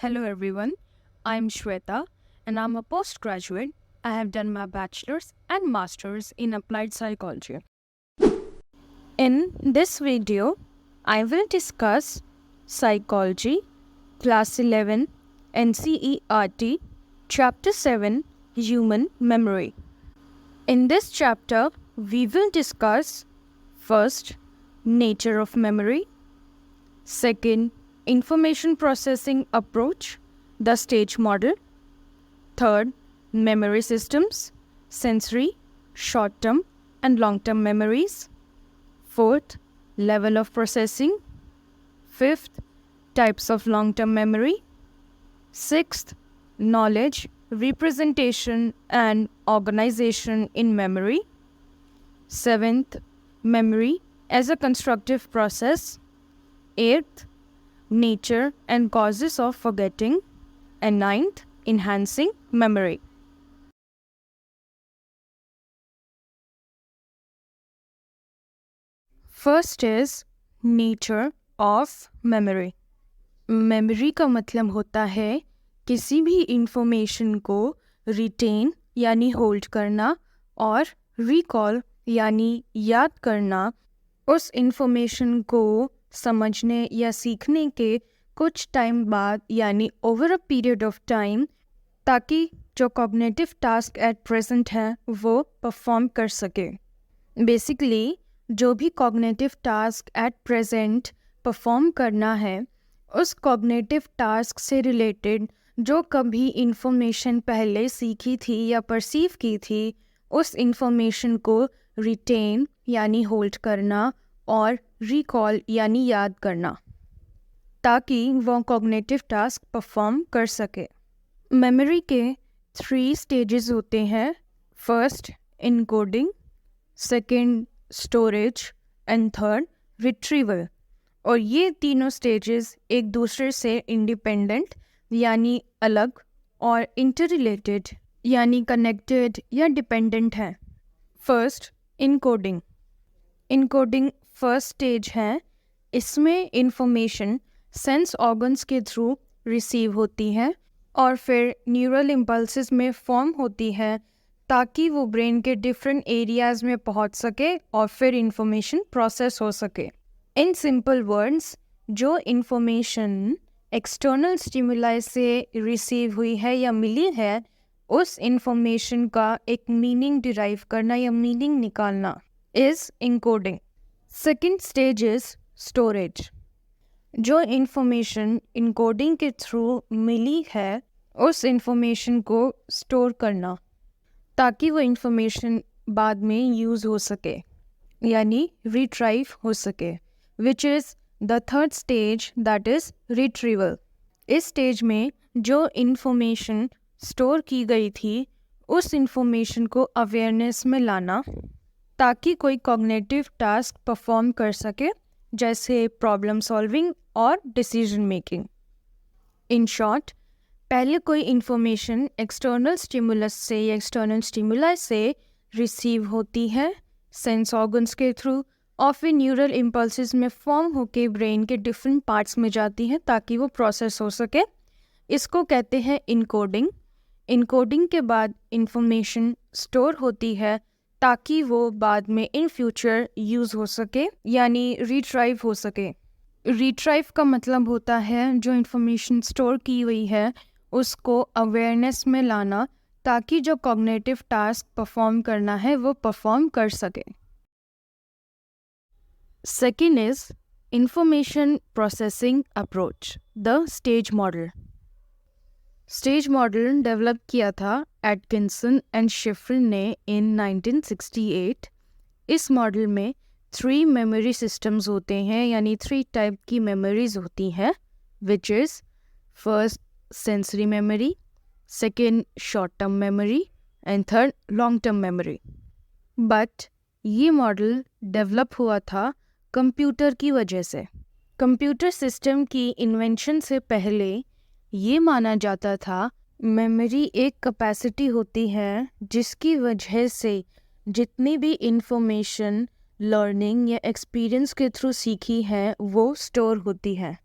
Hello everyone, I'm Shweta and I'm a postgraduate. I have done my bachelor's and master's in applied psychology. In this video, I will discuss psychology, class 11, NCERT, chapter 7, human memory. In this chapter, we will discuss first, nature of memory, second, information processing approach, the stage model, third, memory systems, sensory, short-term and long-term memories, fourth, level of processing, fifth, types of long-term memory, sixth, knowledge, representation and organization in memory, seventh, memory as a constructive process, eighth, nature and causes of forgetting, and ninth, enhancing memory. First is nature of memory. Memory का मतलब होता है किसी भी information को retain यानी hold करना और रिकॉल यानी याद करना, उस इंफॉर्मेशन को समझने या सीखने के कुछ टाइम बाद यानी over a period of time, ताकि जो कॉग्निटिव टास्क एट प्रेजेंट है वो परफॉर्म कर सके। बेसिकली जो भी cognitive task at present perform करना है, उस कॉग्निटिव टास्क से रिलेटेड जो कभी इंफॉर्मेशन पहले सीखी थी या परसीव की थी, उस इंफॉर्मेशन को रिटेन यानी होल्ड करना और रिकॉल यानी याद करना, ताकि वो कॉग्निटिव टास्क परफॉर्म कर सके। मेमोरी के 3 स्टेजेस होते हैं। First, encoding, second, storage and third, retrieval. और ये तीनों स्टेजेस एक दूसरे से इंडिपेंडेंट यानी अलग और इंटररिलेटेड यानी कनेक्टेड या डिपेंडेंट हैं। First, encoding. Encoding first stage है। इसमें इंफॉर्मेशन सेंस ऑर्गन्स के थ्रू रिसीव होती है और फिर न्यूरल इम्पल्सेस में फॉर्म होती है, ताकि वो ब्रेन के डिफरेंट एरियाज़ में पहुंच सके और फिर इंफॉर्मेशन प्रोसेस हो सके। इन सिंपल वर्ड्स, जो इंफॉर्मेशन एक्सटर्नल स्टिमुलाई से रिसीव हुई है या मिली है, उस इंफॉर्मेशन का एक मीनिंग डिराइव करना या मीनिंग निकालना is encoding. Second stage is storage. जो इंफॉर्मेशन इनकोडिंग के थ्रू मिली है, उस इंफॉर्मेशन को स्टोर करना, ताकि वो इंफॉर्मेशन बाद में यूज़ हो सके यानी रिट्राइव हो सके, which is the third stage, that is retrieval. इस स्टेज में जो इंफॉर्मेशन स्टोर की गई थी, उस इंफॉर्मेशन को अवेयरनेस में लाना, ताकि कोई कॉग्निटिव टास्क परफॉर्म कर सके, जैसे प्रॉब्लम सॉल्विंग और डिसीजन मेकिंग। इन शॉर्ट, पहले कोई इंफॉर्मेशन एक्सटर्नल स्टिमुलस से या एक्सटर्नल स्टिमुलाई से रिसीव होती है सेंस ऑर्गन्स के थ्रू, और फिर न्यूरल इम्पल्सेस में फॉर्म होके ब्रेन के डिफरेंट पार्ट्स में जाती है, ताकि वो प्रोसेस हो सके। इसको कहते हैं इनकोडिंग। इनकोडिंग के बाद इंफॉर्मेशन स्टोर होती है, ताकि वो बाद में इन फ्यूचर यूज़ हो सके यानी रिट्राइव हो सके। रिट्राइव का मतलब होता है जो इंफॉर्मेशन स्टोर की हुई है उसको अवेयरनेस में लाना, ताकि जो कॉग्निटिव टास्क परफॉर्म करना है वो परफॉर्म कर सके। Second is information processing approach, the stage model. Stage model develop किया था एटकिंसन एंड शिफ्रिन ने इन 1968। इस मॉडल में 3 मेमोरी सिस्टम्स होते हैं, यानी 3 टाइप की मेमोरीज होती हैं, विच is first sensory memory, second short term memory and third long term memory. But ये मॉडल डेवलप हुआ था कंप्यूटर की वजह से। कंप्यूटर सिस्टम की इन्वेंशन से पहले ये माना जाता था मेमोरी एक कैपेसिटी होती है जिसकी वजह से जितनी भी इंफॉर्मेशन लर्निंग या एक्सपीरियंस के थ्रू सीखी है वो स्टोर होती है।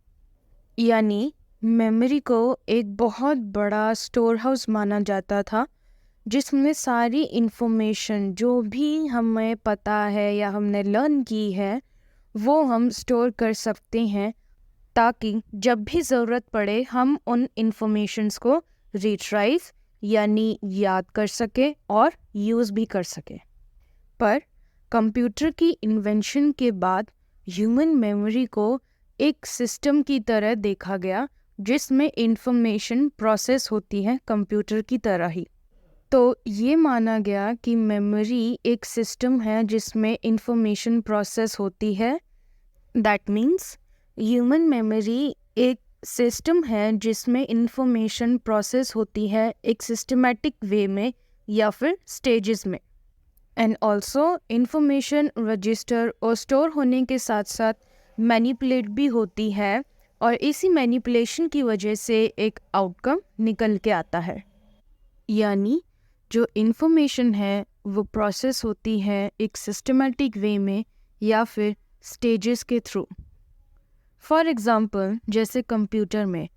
यानी मेमोरी को एक बहुत बड़ा स्टोर हाउस माना जाता था, जिसमें सारी इन्फॉर्मेशन जो भी हमें पता है या हमने लर्न की है वो हम स्टोर कर सकते हैं, ताकि जब भी ज़रूरत पड़े हम उन इन्फॉर्मेशंस को रिट्राइव यानी याद कर सके और यूज़ भी कर सके। पर कंप्यूटर की इन्वेंशन के बाद ह्यूमन मेमोरी को एक सिस्टम की तरह देखा गया, जिसमें इंफॉर्मेशन प्रोसेस होती है कंप्यूटर की तरह ही। तो ये माना गया कि मेमोरी एक सिस्टम है जिसमें इंफॉर्मेशन प्रोसेस होती है। दैट मीन्स ह्यूमन मेमोरी एक सिस्टम है जिसमें इंफॉर्मेशन प्रोसेस होती है एक सिस्टमैटिक वे में या फिर स्टेजेस में। एंड ऑल्सो इंफॉर्मेशन रजिस्टर और स्टोर होने के साथ साथ मैनिपुलेट भी होती है, और इसी मैनिपुलेशन की वजह से एक आउटकम निकल के आता है। यानी जो इंफॉर्मेशन है वो प्रोसेस होती है एक सिस्टमैटिक वे में या फिर स्टेजेस के थ्रू। फॉर एग्ज़ाम्पल, जैसे कंप्यूटर में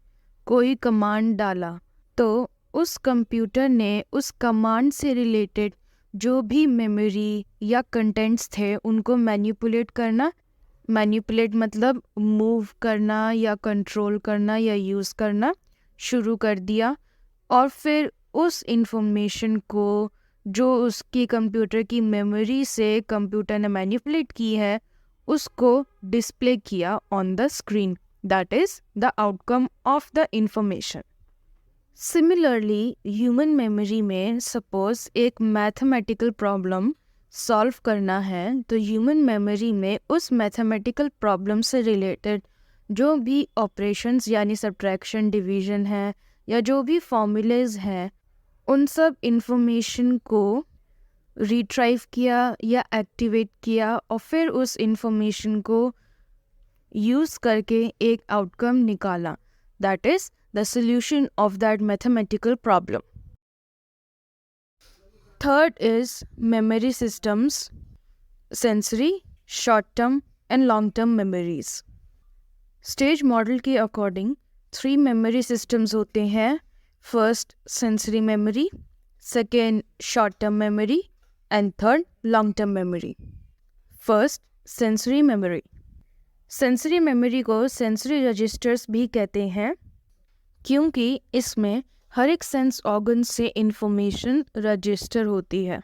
कोई कमांड डाला तो उस कंप्यूटर ने उस कमांड से रिलेटेड जो भी मेमोरी या कंटेंट्स थे उनको मैनिपुलेट करना। मैनिपुलेट मतलब मूव करना या कंट्रोल करना या यूज़ करना शुरू कर दिया, और फिर उस इंफॉर्मेशन को जो उसकी कंप्यूटर की मेमोरी से कंप्यूटर ने मैनिपुलेट की है उसको डिस्प्ले किया on the screen. That is the outcome of the information. Similarly human memory में सपोज एक मैथमेटिकल प्रॉब्लम सॉल्व करना है, तो ह्यूमन मेमोरी में उस मैथमेटिकल प्रॉब्लम से रिलेटेड जो भी ऑपरेशंस यानी सब्ट्रैक्शन, डिवीजन है या जो भी फॉर्मूलेज हैं, उन सब इंफॉर्मेशन को रिट्राइव किया या एक्टिवेट किया और फिर उस इंफॉर्मेशन को यूज़ करके एक आउटकम निकाला। That is the solution of that mathematical problem. Third is memory systems, sensory, short-term and long-term memories. Stage model के according 3 memory systems होते हैं. First, sensory memory, second, short-term memory and third, long-term memory. First, sensory memory. Sensory memory को sensory registers भी कहते हैं, क्योंकि इसमें हर एक सेंस ऑर्गन से इंफॉर्मेशन रजिस्टर होती है।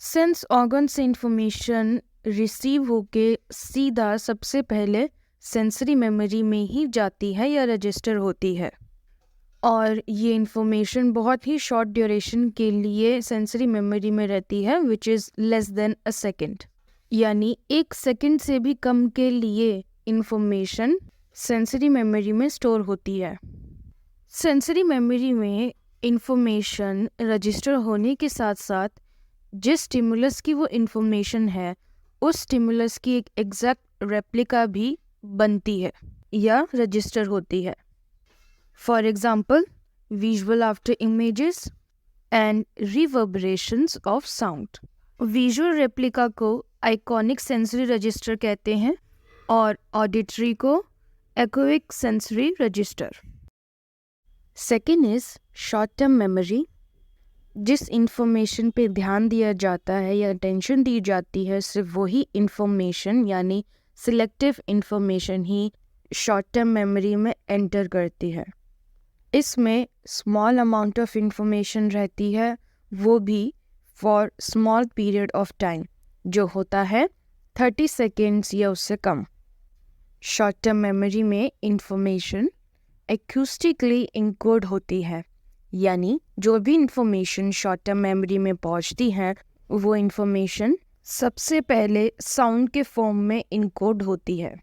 सेंस ऑर्गन से इंफॉर्मेशन रिसीव होके सीधा सबसे पहले सेंसरी मेमोरी में ही जाती है या रजिस्टर होती है, और ये इंफॉर्मेशन बहुत ही शॉर्ट ड्यूरेशन के लिए सेंसरी मेमोरी में रहती है, which is less than a second. यानी 1 सेकेंड से भी कम के लिए इंफॉर्मेशन सेंसरी मेमोरी में स्टोर होती है। सेंसरी मेमोरी में इंफॉर्मेशन रजिस्टर होने के साथ साथ जिस स्टिमुलस की वो इंफॉर्मेशन है उस स्टिमुलस की एक एग्जैक्ट रेप्लिका भी बनती है या रजिस्टर होती है। For example, visual after images and reverberations of sound. Visual replica को आइकॉनिक सेंसरी रजिस्टर कहते हैं और ऑडिटरी को echoic sensory register. Second is short term memory. जिस इंफॉर्मेशन पे ध्यान दिया जाता है या अटेंशन दी जाती है सिर्फ वही इंफॉर्मेशन यानी सिलेक्टिव इंफॉर्मेशन ही शॉर्ट टर्म मेमोरी में एंटर करती है। इसमें स्मॉल अमाउंट ऑफ इंफॉर्मेशन रहती है, वो भी for small period of time, जो होता है 30 सेकेंड्स या उससे कम। शॉर्ट टर्म मेमोरी में इंफॉर्मेशन एक्यूस्टिकली इनकोड होती है, यानी जो भी इंफॉर्मेशन शॉर्ट टर्म मेमोरी में पहुंचती है वो इंफॉर्मेशन सबसे पहले साउंड के फॉर्म में इनकोड होती है,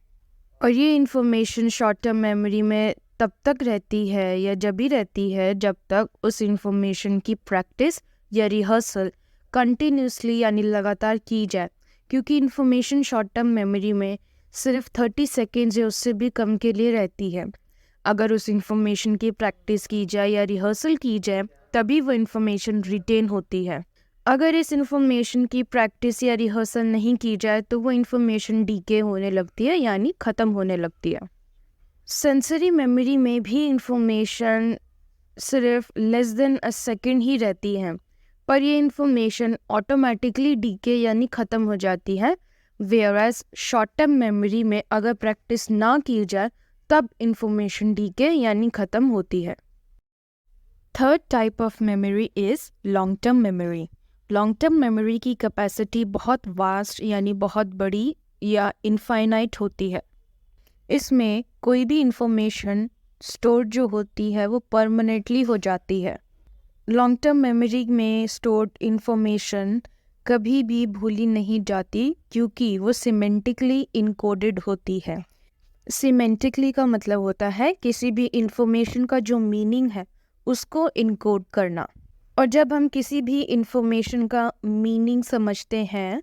और ये इंफॉर्मेशन शॉर्ट टर्म मेमोरी में तब तक रहती है या जब भी रहती है जब तक उस इंफॉर्मेशन की प्रैक्टिस या रिहर्सल कंटिन्यूसली यानी लगातार की जाए, क्योंकि इंफॉर्मेशन शॉर्ट टर्म मेमोरी में सिर्फ 30 सेकेंड्स या उससे भी कम के लिए रहती है। अगर उस इंफॉर्मेशन की प्रैक्टिस की जाए या रिहर्सल की जाए तभी वो इंफॉर्मेशन रिटेन होती है। अगर इस इंफॉर्मेशन की प्रैक्टिस या रिहर्सल नहीं की जाए तो वो इंफॉर्मेशन डीके होने लगती है यानी ख़त्म होने लगती है। सेंसरी मेमोरी में भी इंफॉर्मेशन सिर्फ लेस देन अ सेकेंड ही रहती है, पर ये इंफॉर्मेशन ऑटोमेटिकली डीके यानी ख़त्म हो जाती है। वेयरएज शॉर्ट टर्म मेमोरी में अगर प्रैक्टिस ना की जाए तब इंफॉर्मेशन डीके यानी ख़त्म होती है। Third type of memory is long term memory. Long term memory की कैपेसिटी बहुत वास्ट यानी बहुत बड़ी या इनफाइनाइट होती है। इसमें कोई भी इंफॉर्मेशन स्टोर जो होती है वो परमानेंटली हो जाती है। लॉन्ग टर्म मेमोरी में स्टोर्ड इंफॉर्मेशन कभी भी भूली नहीं जाती क्योंकि वो सिमेंटिकली इनकोडेड होती है। सिमेंटिकली का मतलब होता है किसी भी इंफॉर्मेशन का जो मीनिंग है उसको इनकोड करना। और जब हम किसी भी इंफॉर्मेशन का मीनिंग समझते हैं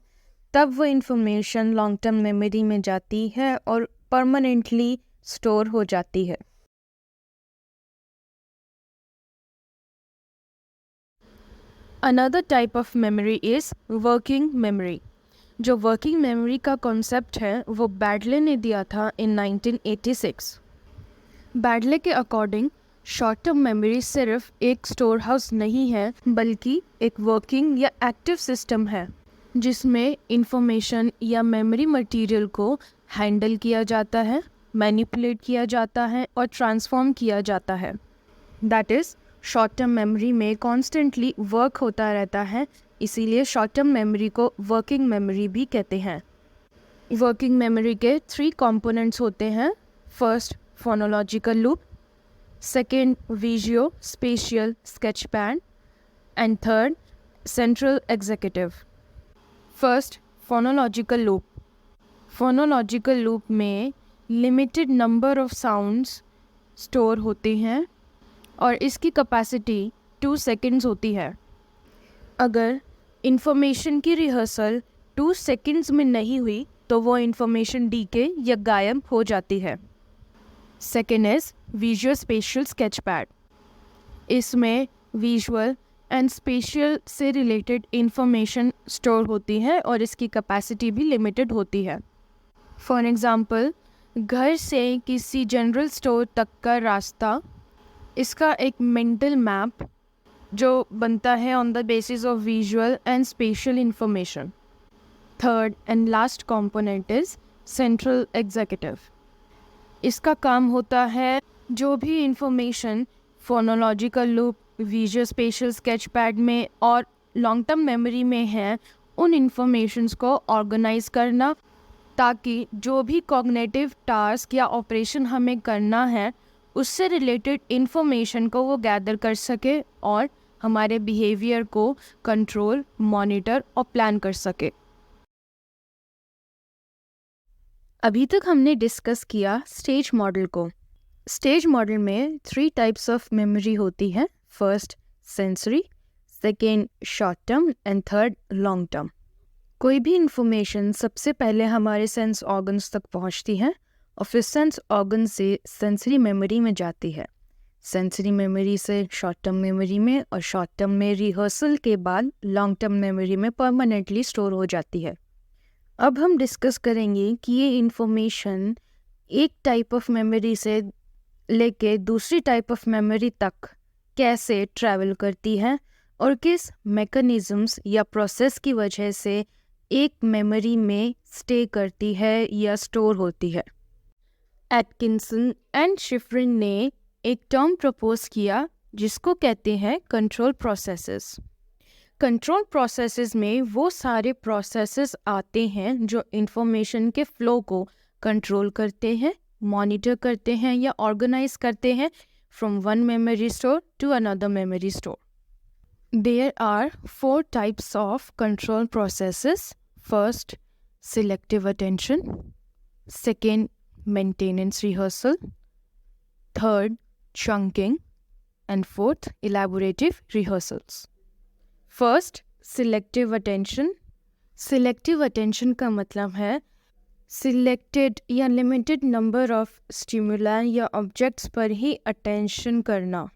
तब वो इंफॉर्मेशन लॉन्ग टर्म मेमोरी में जाती है और परमानेंटली स्टोर हो जाती है। Another type of memory is working memory. जो वर्किंग मेमोरी का कॉन्सेप्ट है वो बैडले ने दिया था इन 1986। बैडले के अकॉर्डिंग शॉर्ट टर्म मेमोरी सिर्फ एक स्टोर हाउस नहीं है बल्कि एक वर्किंग या एक्टिव सिस्टम है जिसमें इंफॉर्मेशन या मेमोरी मटेरियल को हैंडल किया जाता है, मैनिपुलेट किया जाता है और ट्रांसफॉर्म किया जाता है। That is short term memory में कॉन्स्टेंटली वर्क होता रहता है, इसीलिए शॉर्ट टर्म मेमोरी को वर्किंग मेमोरी भी कहते हैं। वर्किंग मेमोरी के 3 कंपोनेंट्स होते हैं। First phonological loop, second visuo spatial sketch pad and third central executive. First phonological loop. Phonological loop में limited number of sounds store होते हैं और इसकी कैपेसिटी 2 सेकेंड्स होती है। अगर इंफॉर्मेशन की रिहर्सल 2 सेकेंड्स में नहीं हुई तो वो इंफॉर्मेशन डीके या गायब हो जाती है। Second is visual spatial sketch pad. इसमें विजुअल एंड स्पेशियल से रिलेटेड इंफॉर्मेशन स्टोर होती है और इसकी कैपेसिटी भी लिमिटेड होती है। फॉर एग्ज़ाम्पल, घर से किसी जनरल स्टोर तक का रास्ता, इसका एक मेंटल मैप जो बनता है on the basis of visual and spatial information. Third and last component is central executive. इसका काम होता है जो भी information phonological loop, visual spatial sketch pad में और लॉन्ग टर्म मेमोरी में है उन इंफॉर्मेशंस को ऑर्गेनाइज करना ताकि जो भी कॉग्निटिव टास्क या ऑपरेशन हमें करना है उससे रिलेटेड इंफॉर्मेशन को वो गैदर कर सके और हमारे बिहेवियर को कंट्रोल, मॉनिटर और प्लान कर सके। अभी तक हमने डिस्कस किया स्टेज मॉडल को। स्टेज मॉडल में 3 टाइप्स ऑफ मेमोरी होती है। First sensory, second short term and third long term. कोई भी इंफॉर्मेशन सबसे पहले हमारे सेंस ऑर्गन्स तक पहुंचती है और फिर सेंस ऑर्गन से सेंसरी मेमोरी में जाती है। सेंसरी मेमोरी से शॉर्ट टर्म मेमोरी में और शॉर्ट टर्म में रिहर्सल के बाद लॉन्ग टर्म मेमोरी में परमानेंटली स्टोर हो जाती है। अब हम डिस्कस करेंगे कि ये इंफॉर्मेशन एक टाइप ऑफ मेमोरी से लेके दूसरी टाइप ऑफ मेमोरी तक कैसे ट्रैवल करती है और किस मैकेनिज़म्स या प्रोसेस की वजह से एक मेमोरी में स्टे करती है या स्टोर होती है। एटकिंसन एंड शिफरिन ने एक टर्म प्रपोज किया जिसको कहते हैं कंट्रोल प्रोसेसेस। कंट्रोल प्रोसेसेस में वो सारे प्रोसेसेस आते हैं जो इंफॉर्मेशन के फ्लो को कंट्रोल करते हैं, मॉनिटर करते हैं या ऑर्गेनाइज करते हैं from one memory store to another memory store. There are 4 types of control processes. First, selective attention. Second, maintenance rehearsal. Third, chunking. And fourth, elaborative rehearsals. First, selective attention. Selective attention का मतलब है selected या limited number of stimuli या objects पर ही attention करना।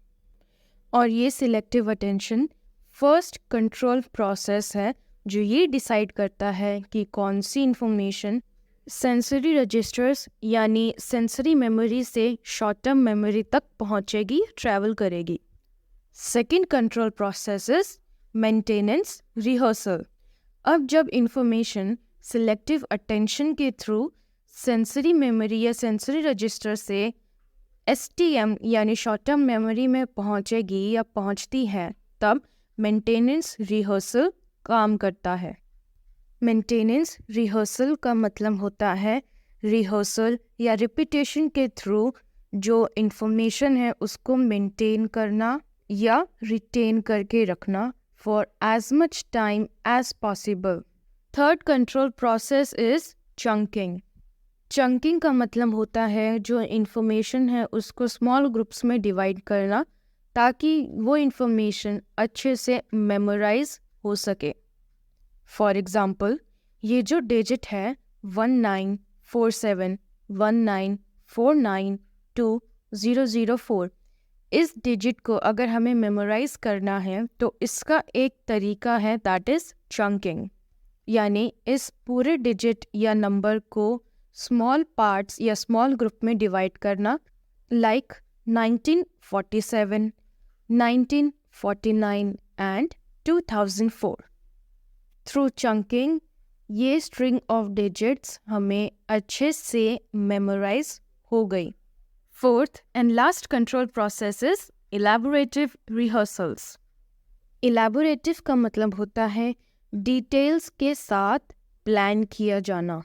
और ये selective attention first control process है जो ये डिसाइड करता है कि कौन सी इंफॉर्मेशन सेंसरी रजिस्टर्स यानी सेंसरी मेमोरी से शॉर्ट टर्म मेमोरी तक पहुंचेगी, ट्रैवल करेगी। Second control process is maintenance rehearsal. अब जब इंफॉर्मेशन सिलेक्टिव अटेंशन के थ्रू सेंसरी मेमोरी या सेंसरी रजिस्टर से STM यानी शॉर्ट टर्म मेमोरी में पहुंचेगी या पहुंचती है, तब मेंटेनेंस रिहर्सल काम करता है। मेंटेनेंस रिहर्सल का मतलब होता है रिहर्सल या रिपीटेशन के थ्रू जो इंफॉर्मेशन है उसको मेंटेन करना या रिटेन करके रखना for as much time as possible. Third control process is chunking. Chunking का मतलब होता है जो इंफॉर्मेशन है उसको स्मॉल ग्रुप्स में डिवाइड करना ताकि वो इंफॉर्मेशन अच्छे से मेमोराइज हो सके। फॉर एग्ज़ाम्पल, ये जो डिजिट है 194719492004, इस डिजिट को अगर हमें मेमोराइज करना है तो इसका एक तरीका है, दैट इज़ चंकिंग, यानी इस पूरे डिजिट या नंबर को स्मॉल पार्ट्स या स्मॉल ग्रुप में डिवाइड करना, लाइक 1947, 1949 एंड 2004। थ्रू चंकिंग ये स्ट्रिंग ऑफ डिजिट्स हमें अच्छे से मेमोराइज हो गई। Fourth and last control process is elaborative rehearsals. Elaborative का मतलब होता है डिटेल्स के साथ प्लान किया जाना,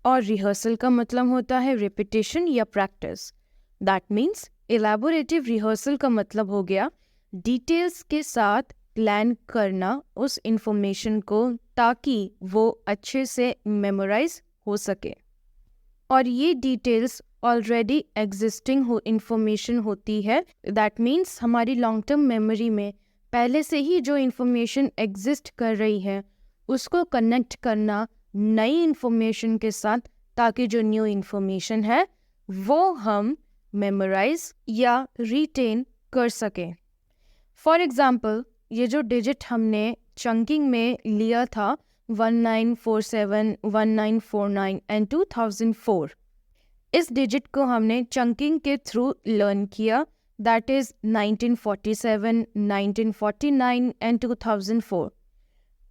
और रिहर्सल का मतलब होता है रिपीटिशन या प्रैक्टिस। दैट मीन्स इलैबोरेटिव रिहर्सल का मतलब हो गया डिटेल्स के साथ प्लान करना उस इंफॉर्मेशन को ताकि वो अच्छे से मेमोराइज हो सके। और ये डिटेल्स ऑलरेडी एग्जिस्टिंग हो इंफॉर्मेशन होती है, दैट मीन्स हमारी लॉन्ग टर्म मेमोरी में पहले से ही जो इंफॉर्मेशन एग्जिस्ट कर रही है उसको कनेक्ट करना नई इंफॉर्मेशन के साथ ताकि जो न्यू इंफॉर्मेशन है वो हम मेमोराइज या रिटेन कर सकें। फॉर एग्ज़ाम्पल, ये जो डिजिट हमने चंकिंग में लिया था 1947, 1949 एंड 2004, इस डिजिट को हमने चंकिंग के थ्रू लर्न किया, दैट इज़ 1947, 1949 एंड 2004।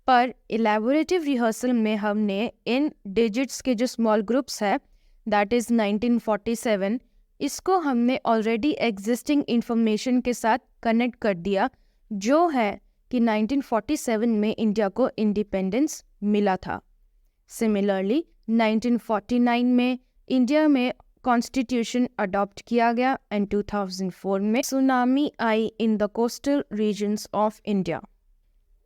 पर इलैबोरेटिव रिहर्सल में हमने इन डिजिट्स के जो स्मॉल ग्रुप्स है, दैट इज़ 1947, इसको हमने ऑलरेडी एग्जिस्टिंग इंफॉर्मेशन के साथ कनेक्ट कर दिया, जो है कि 1947 में इंडिया को इंडिपेंडेंस मिला था। सिमिलरली 1949 में इंडिया में कॉन्स्टिट्यूशन अडॉप्ट किया गया एंड 2004 में सुनामी आई in the coastal regions of India.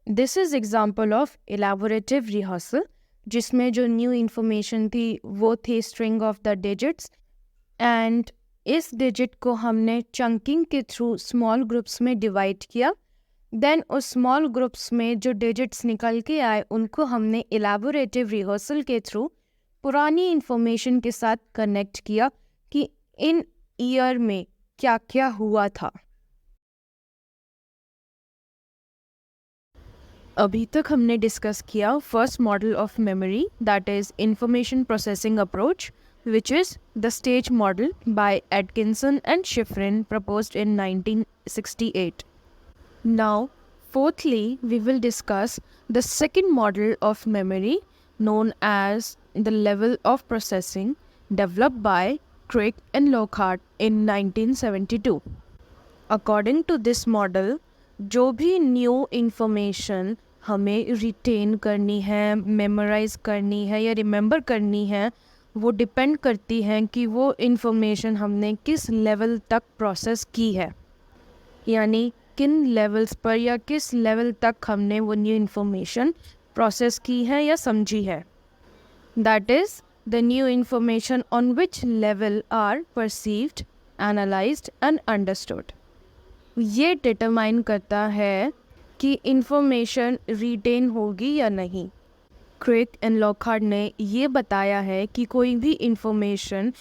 This is example of elaborative rehearsal, जिसमें जो न्यू इंफॉर्मेशन थी वो थी string of the digits, and इस डिजिट को हमने चंकिंग के थ्रू स्मॉल ग्रुप्स में डिवाइड किया। देन उस स्मॉल ग्रुप्स में जो डिजिट्स निकल के आए उनको हमने इलैबोरेटिव रिहर्सल के थ्रू पुरानी इंफॉर्मेशन के साथ कनेक्ट किया कि इन ईयर में क्या क्या हुआ था। अभी तक हमने डिस्कस किया first model of memory, that is information processing approach, which is the stage model by Atkinson and Shiffrin, proposed in 1968. Now, fourthly, we will discuss the second model of memory known as the level of processing, developed by Crick and Lockhart in 1972. According to this model, जो भी new information हमें retain करनी है, memorize करनी है या remember करनी है, वो डिपेंड करती हैं कि वो इन्फॉर्मेशन हमने किस लेवल तक प्रोसेस की है, यानी किन लेवल्स पर या किस लेवल तक हमने वो न्यू इन्फॉर्मेशन प्रोसेस की है या समझी है। That is the new information on which level are perceived, analysed and understood. ये डिटरमाइन करता है कि इन्फॉर्मेशन रिटेन होगी या नहीं। क्रिक एंड लॉकहार्ट ने ये बताया है कि कोई भी इंफॉर्मेशन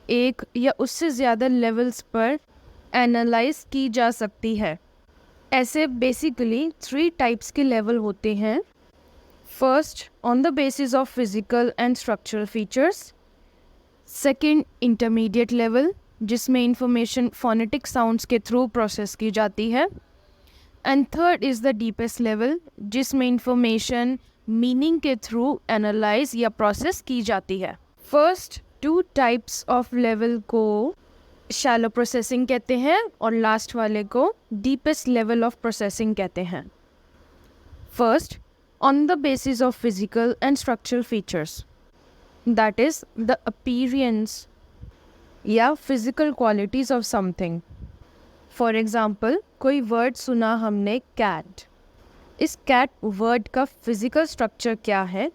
एक या उससे ज़्यादा लेवल्स पर एनालाइज की जा सकती है। ऐसे बेसिकली 3 टाइप्स के लेवल होते हैं। First, on the basis of physical and structural features. Second, intermediate level, जिसमें इंफॉर्मेशन फोनेटिक साउंड्स के थ्रू प्रोसेस की जाती है. And third is the deepest level, जिसमें इंफॉर्मेशन मीनिंग के थ्रू एनालाइज या प्रोसेस की जाती है. First to types of level को शैलो प्रोसेसिंग कहते हैं और लास्ट वाले को डीपेस्ट लेवल ऑफ प्रोसेसिंग कहते हैं. First, on the basis of physical and structural features, that is the appearance या physical qualities of something. For example, कोई वर्ड सुना हमने कैट. इस कैट वर्ड का फिजिकल स्ट्रक्चर क्या है?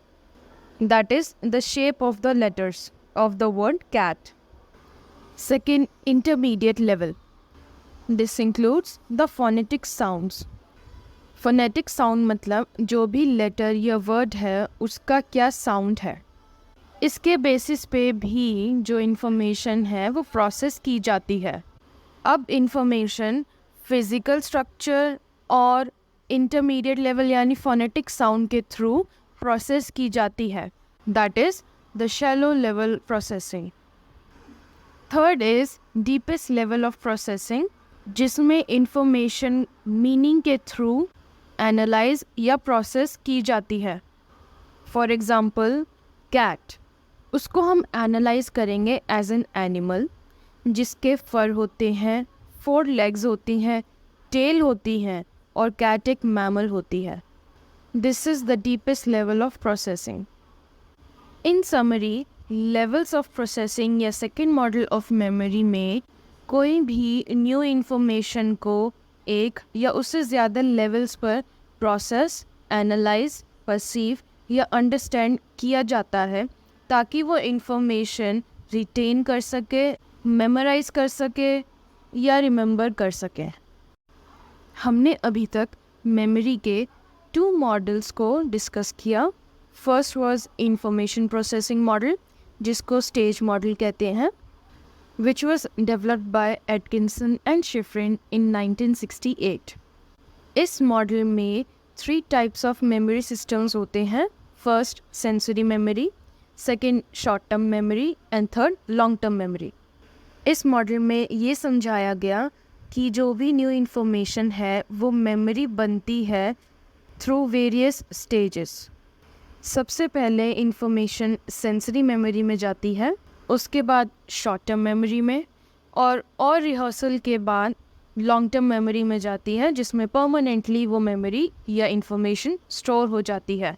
That is the shape of the letters of the word cat. Second, intermediate level. This includes the phonetic sounds. Phonetic sound मतलब जो भी लेटर या वर्ड है उसका क्या साउंड है. इसके बेसिस पे भी जो इन्फॉर्मेशन है वो प्रोसेस की जाती है. अब इन्फॉर्मेशन फिजिकल स्ट्रक्चर और इंटरमीडिएट लेवल यानी फोनेटिक साउंड के थ्रू प्रोसेस की जाती है. That is the shallow level processing. Third is deepest level of processing, जिसमें इंफॉर्मेशन मीनिंग के थ्रू एनालाइज या प्रोसेस की जाती है. फॉर एग्ज़ाम्पल, कैट, उसको हम एनालाइज करेंगे एज एन एनिमल जिसके फर होते हैं, 4 लेग्स होती हैं, टेल होती हैं और कैट एक मैमल होती है. This is the deepest level of processing. In summary, levels of processing या सेकेंड मॉडल ऑफ मेमोरी में कोई भी न्यू इन्फॉर्मेशन को एक या उससे ज़्यादा लेवल्स पर प्रोसेस, एनालाइज, परसीव या अंडरस्टैंड किया जाता है ताकि वो इन्फॉर्मेशन रिटेन कर सके, मेमोराइज कर सके या रिमेंबर कर सके. हमने अभी तक मेमोरी के 2 मॉडल्स को डिस्कस किया. First was information processing model, जिसको स्टेज मॉडल कहते हैं, which was developed by Atkinson and Shiffrin in 1968. इस मॉडल में 3 टाइप्स ऑफ मेमोरी सिस्टम्स होते हैं. First, sensory memory, second, short term memory and third, long term memory. इस model में ये समझाया गया कि जो भी न्यू इन्फॉर्मेशन है वो मेमोरी बनती है थ्रू वेरियस स्टेजेस. सबसे पहले इंफॉर्मेशन सेंसरी मेमोरी में जाती है, उसके बाद शॉर्ट टर्म मेमोरी में और रिहर्सल के बाद लॉन्ग टर्म मेमोरी में जाती है, जिसमें परमानेंटली वो मेमोरी या इंफॉर्मेशन स्टोर हो जाती है.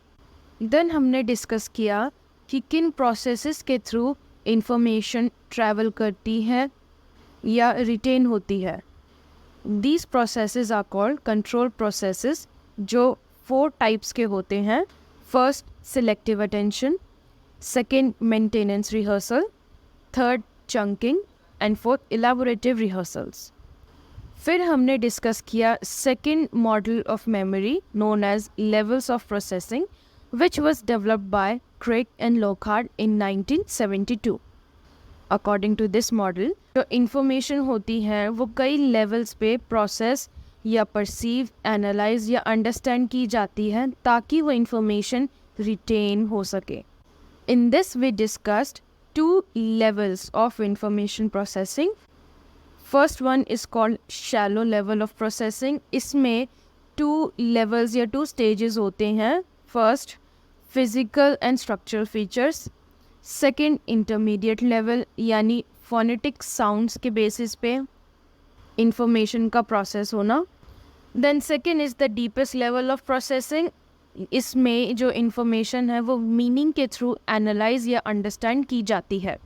देन हमने डिस्कस किया कि किन प्रोसेसेस के थ्रू इंफॉर्मेशन ट्रैवल करती है या रिटेन होती है. These processes are called control processes, जो 4 टाइप्स के होते हैं. First, selective attention, second, maintenance rehearsal, third, chunking and fourth, elaborative rehearsals. फिर हमने डिस्कस किया second model of memory known as levels of processing, which was developed by Craik and Lockhart in 1972. According to this model, जो information होती है वो कई levels पे process या परसीव, एनालाइज या अंडरस्टैंड की जाती है ताकि वो इंफॉर्मेशन रिटेन हो सके. In this we discussed 2 levels of information processing. First one is called shallow level of processing. इसमें 2 levels या 2 stages होते हैं. First, physical and structural features. Second, intermediate level यानी phonetic sounds के basis पे information का process होना. Then second is the deepest level of processing. इसमें जो information है वो meaning के through analyze या understand की जाती है.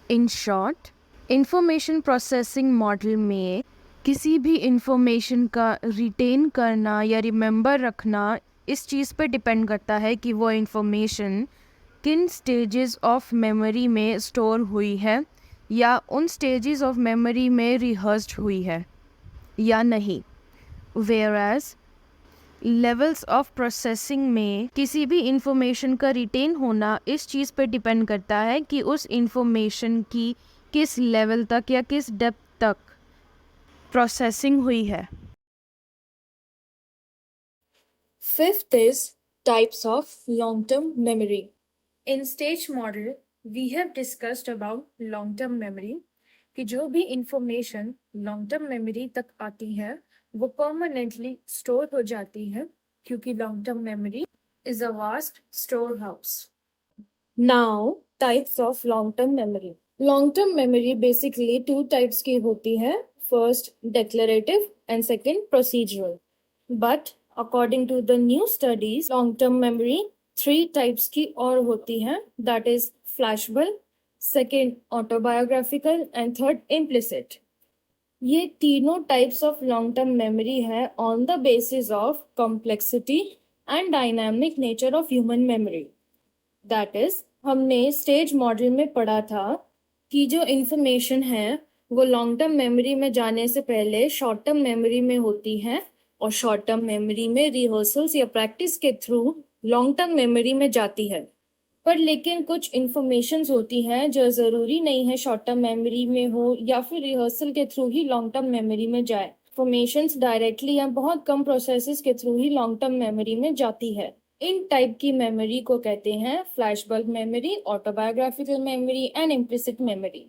In short, information processing model में किसी भी information का retain करना या remember रखना इस चीज़ पर depend करता है कि वो information किन stages of memory में store हुई है या उन stages of memory में rehearsed हुई है या नहीं. Whereas लेवल्स ऑफ प्रोसेसिंग में किसी भी इंफॉर्मेशन का रिटेन होना इस चीज़ पर डिपेंड करता है कि उस इंफॉर्मेशन की किस लेवल तक या किस डेप्थ तक प्रोसेसिंग हुई है. Fifth is Types of long-term memory. In stage model, we have discussed about long-term memory कि जो भी इंफॉर्मेशन लॉन्ग टर्म मेमोरी तक आती है वो परमानेंटली स्टोर हो जाती है क्योंकि long term memory is a vast storehouse. Now types of long term memory. Long term memory basically two types की होती है. First declarative and second procedural. But according to the new studies long term memory three types की और होती है. That is flashbulb, second autobiographical and third implicit. ये तीनों types of long term memory है on the basis of complexity and dynamic nature of human memory. That is हमने stage model में पढ़ा था कि जो इंफॉर्मेशन है वो लॉन्ग टर्म मेमोरी में जाने से पहले शॉर्ट टर्म मेमोरी में होती है और शॉर्ट टर्म मेमोरी में रिहर्सल्स या प्रैक्टिस के थ्रू लॉन्ग टर्म मेमोरी में जाती है. पर लेकिन कुछ इंफॉर्मेशंस होती हैं जो ज़रूरी नहीं है शॉर्ट टर्म मेमोरी में हो या फिर रिहर्सल के थ्रू ही लॉन्ग टर्म मेमोरी में जाए. इंफॉर्मेशंस डायरेक्टली या बहुत कम प्रोसेसेस के थ्रू ही लॉन्ग टर्म मेमोरी में जाती है. इन टाइप की मेमोरी को कहते हैं flashbulb memory, autobiographical memory and implicit memory.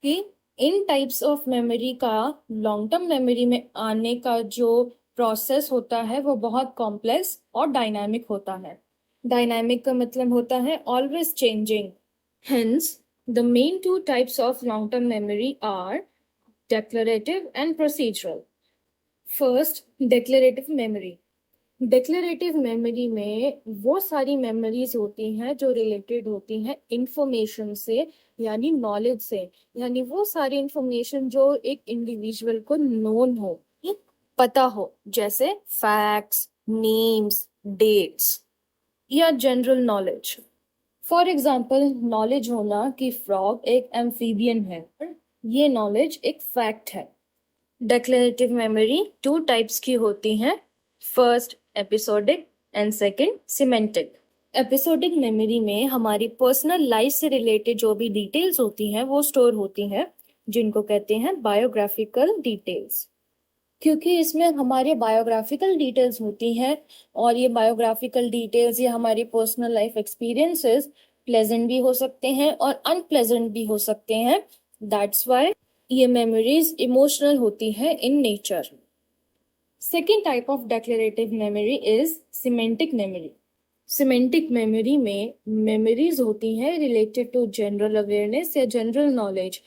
कि इन टाइप्स ऑफ मेमोरी का लॉन्ग टर्म मेमोरी में आने का जो प्रोसेस होता है वो बहुत कॉम्प्लेक्स और डायनामिक होता है. डायनामिक का मतलब होता है always changing. Hence the main two types of long term memory are declarative and procedural. First declarative memory. Declarative memory में वो सारी मेमोरीज होती हैं जो रिलेटेड होती हैं इंफॉर्मेशन से यानी नॉलेज से. यानी वो सारी इंफॉर्मेशन जो एक इंडिविजुअल को नोन हो, पता हो, जैसे फैक्ट्स, नेम्स, डेट्स या general knowledge. For example knowledge होना कि फ्रॉग एक एम्फीबियन है, ये नॉलेज एक फैक्ट है. डिक्लेरेटिव मेमोरी टू टाइप्स की होती हैं. First episodic and second semantic. Episodic memory में हमारी पर्सनल लाइफ से रिलेटेड जो भी डिटेल्स होती हैं वो स्टोर होती हैं जिनको कहते हैं बायोग्राफिकल डिटेल्स. क्योंकि इसमें हमारे बायोग्राफिकल डिटेल्स होती हैं और ये बायोग्राफिकल डिटेल्स या हमारी पर्सनल लाइफ एक्सपीरियंसेस प्लेजेंट भी हो सकते हैं और अनप्लेजेंट भी हो सकते हैं. दैट्स वाई ये मेमोरीज इमोशनल होती है in nature. Second type of declarative memory is semantic memory. Semantic memory में मेमोरीज होती हैं रिलेटेड टू जनरल अवेयरनेस या जनरल नॉलेज,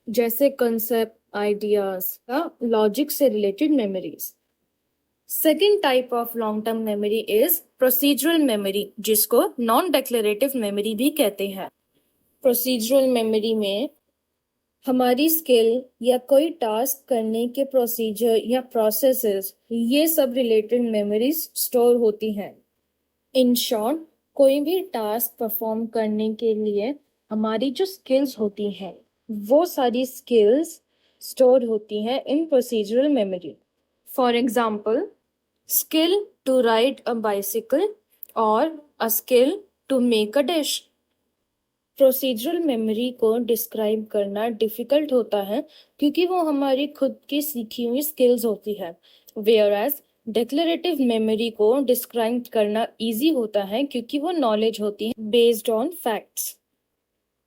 जैसे कंसेप्ट, आइडियाज का लॉजिक से related memories. Second type of long term memory is procedural memory, जिसको non declarative memory भी कहते हैं. प्रोसीजरल मेमोरी में हमारी स्किल या कोई टास्क करने के प्रोसीजर या प्रोसेसेस ये सब रिलेटेड मेमोरीज स्टोर होती हैं. इन शॉर्ट कोई भी टास्क परफॉर्म करने के लिए हमारी जो स्किल्स होती हैं वो सारी स्किल्स स्टोर होती हैं in procedural memory. For example skill to ride a bicycle और a skill to make a dish. Procedural memory को डिस्क्राइब करना डिफिकल्ट होता है क्योंकि वो हमारी खुद की सीखी हुई स्किल्स होती है, वेयरएज डिक्लेरेटिव मेमोरी को डिस्क्राइब करना इजी होता है क्योंकि वो नॉलेज होती है based on facts.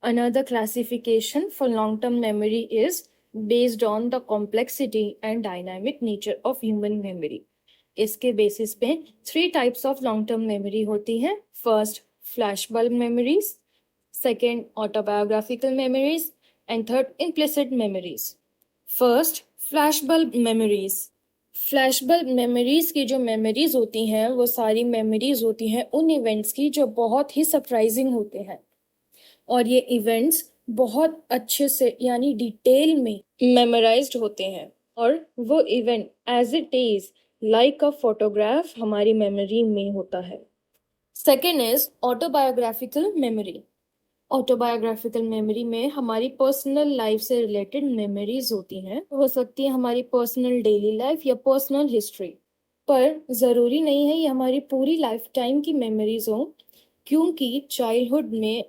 Another classification for long term memory is based on the complexity and dynamic nature of human memory. इसके बेसिस पे three types of long term memory होती हैं. First flashbulb memories, second autobiographical memories and third implicit memories. First flashbulb memories. Flashbulb memories की जो memories होती हैं वो सारी मेमोरीज होती हैं उन इवेंट्स की जो बहुत ही सरप्राइजिंग होते हैं और ये इवेंट्स बहुत अच्छे से यानी डिटेल में मेमोराइज्ड होते हैं और वो event as it is like a photograph हमारी मेमोरी में होता है. Second is autobiographical memory. Autobiographical memory में हमारी पर्सनल लाइफ से रिलेटेड मेमोरीज होती हैं. हो सकती है हमारी पर्सनल डेली लाइफ या पर्सनल हिस्ट्री, पर ज़रूरी नहीं है ये हमारी पूरी लाइफ टाइम की मेमोरीज हो क्योंकि चाइल्डहुड में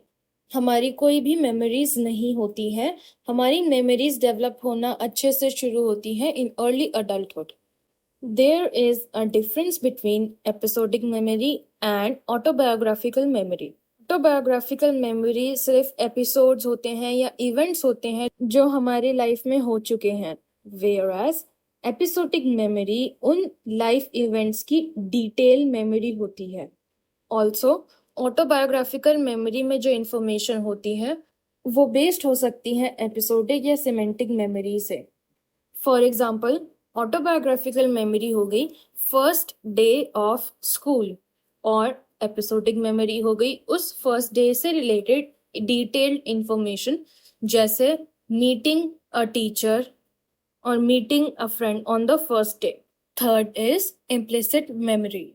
हमारी कोई भी मेमोरीज नहीं होती है. हमारी मेमोरीज डेवलप होना अच्छे से शुरू होती है in early adulthood. There is a difference between episodic memory and autobiographical memory. Autobiographical memory सिर्फ एपिसोड्स होते हैं या इवेंट्स होते हैं जो हमारे लाइफ में हो चुके हैं, वेयरएज एपिसोडिक मेमोरी उन लाइफ इवेंट्स की डिटेल मेमोरी होती है। ऑल्सो ऑटोबायोग्राफिकल मेमोरी में जो इंफॉर्मेशन होती है वो बेस्ड हो सकती है एपिसोडिक या सिमेंटिक मेमोरी से। फॉर एग्जाम्पल, ऑटोबायोग्राफिकल मेमोरी हो गई फर्स्ट डे ऑफ स्कूल, और एपिसोडिक मेमोरी हो गई उस फर्स्ट डे से रिलेटेड डिटेल्ड इंफॉर्मेशन, जैसे मीटिंग अ टीचर और meeting a friend on the first day. Third is implicit memory.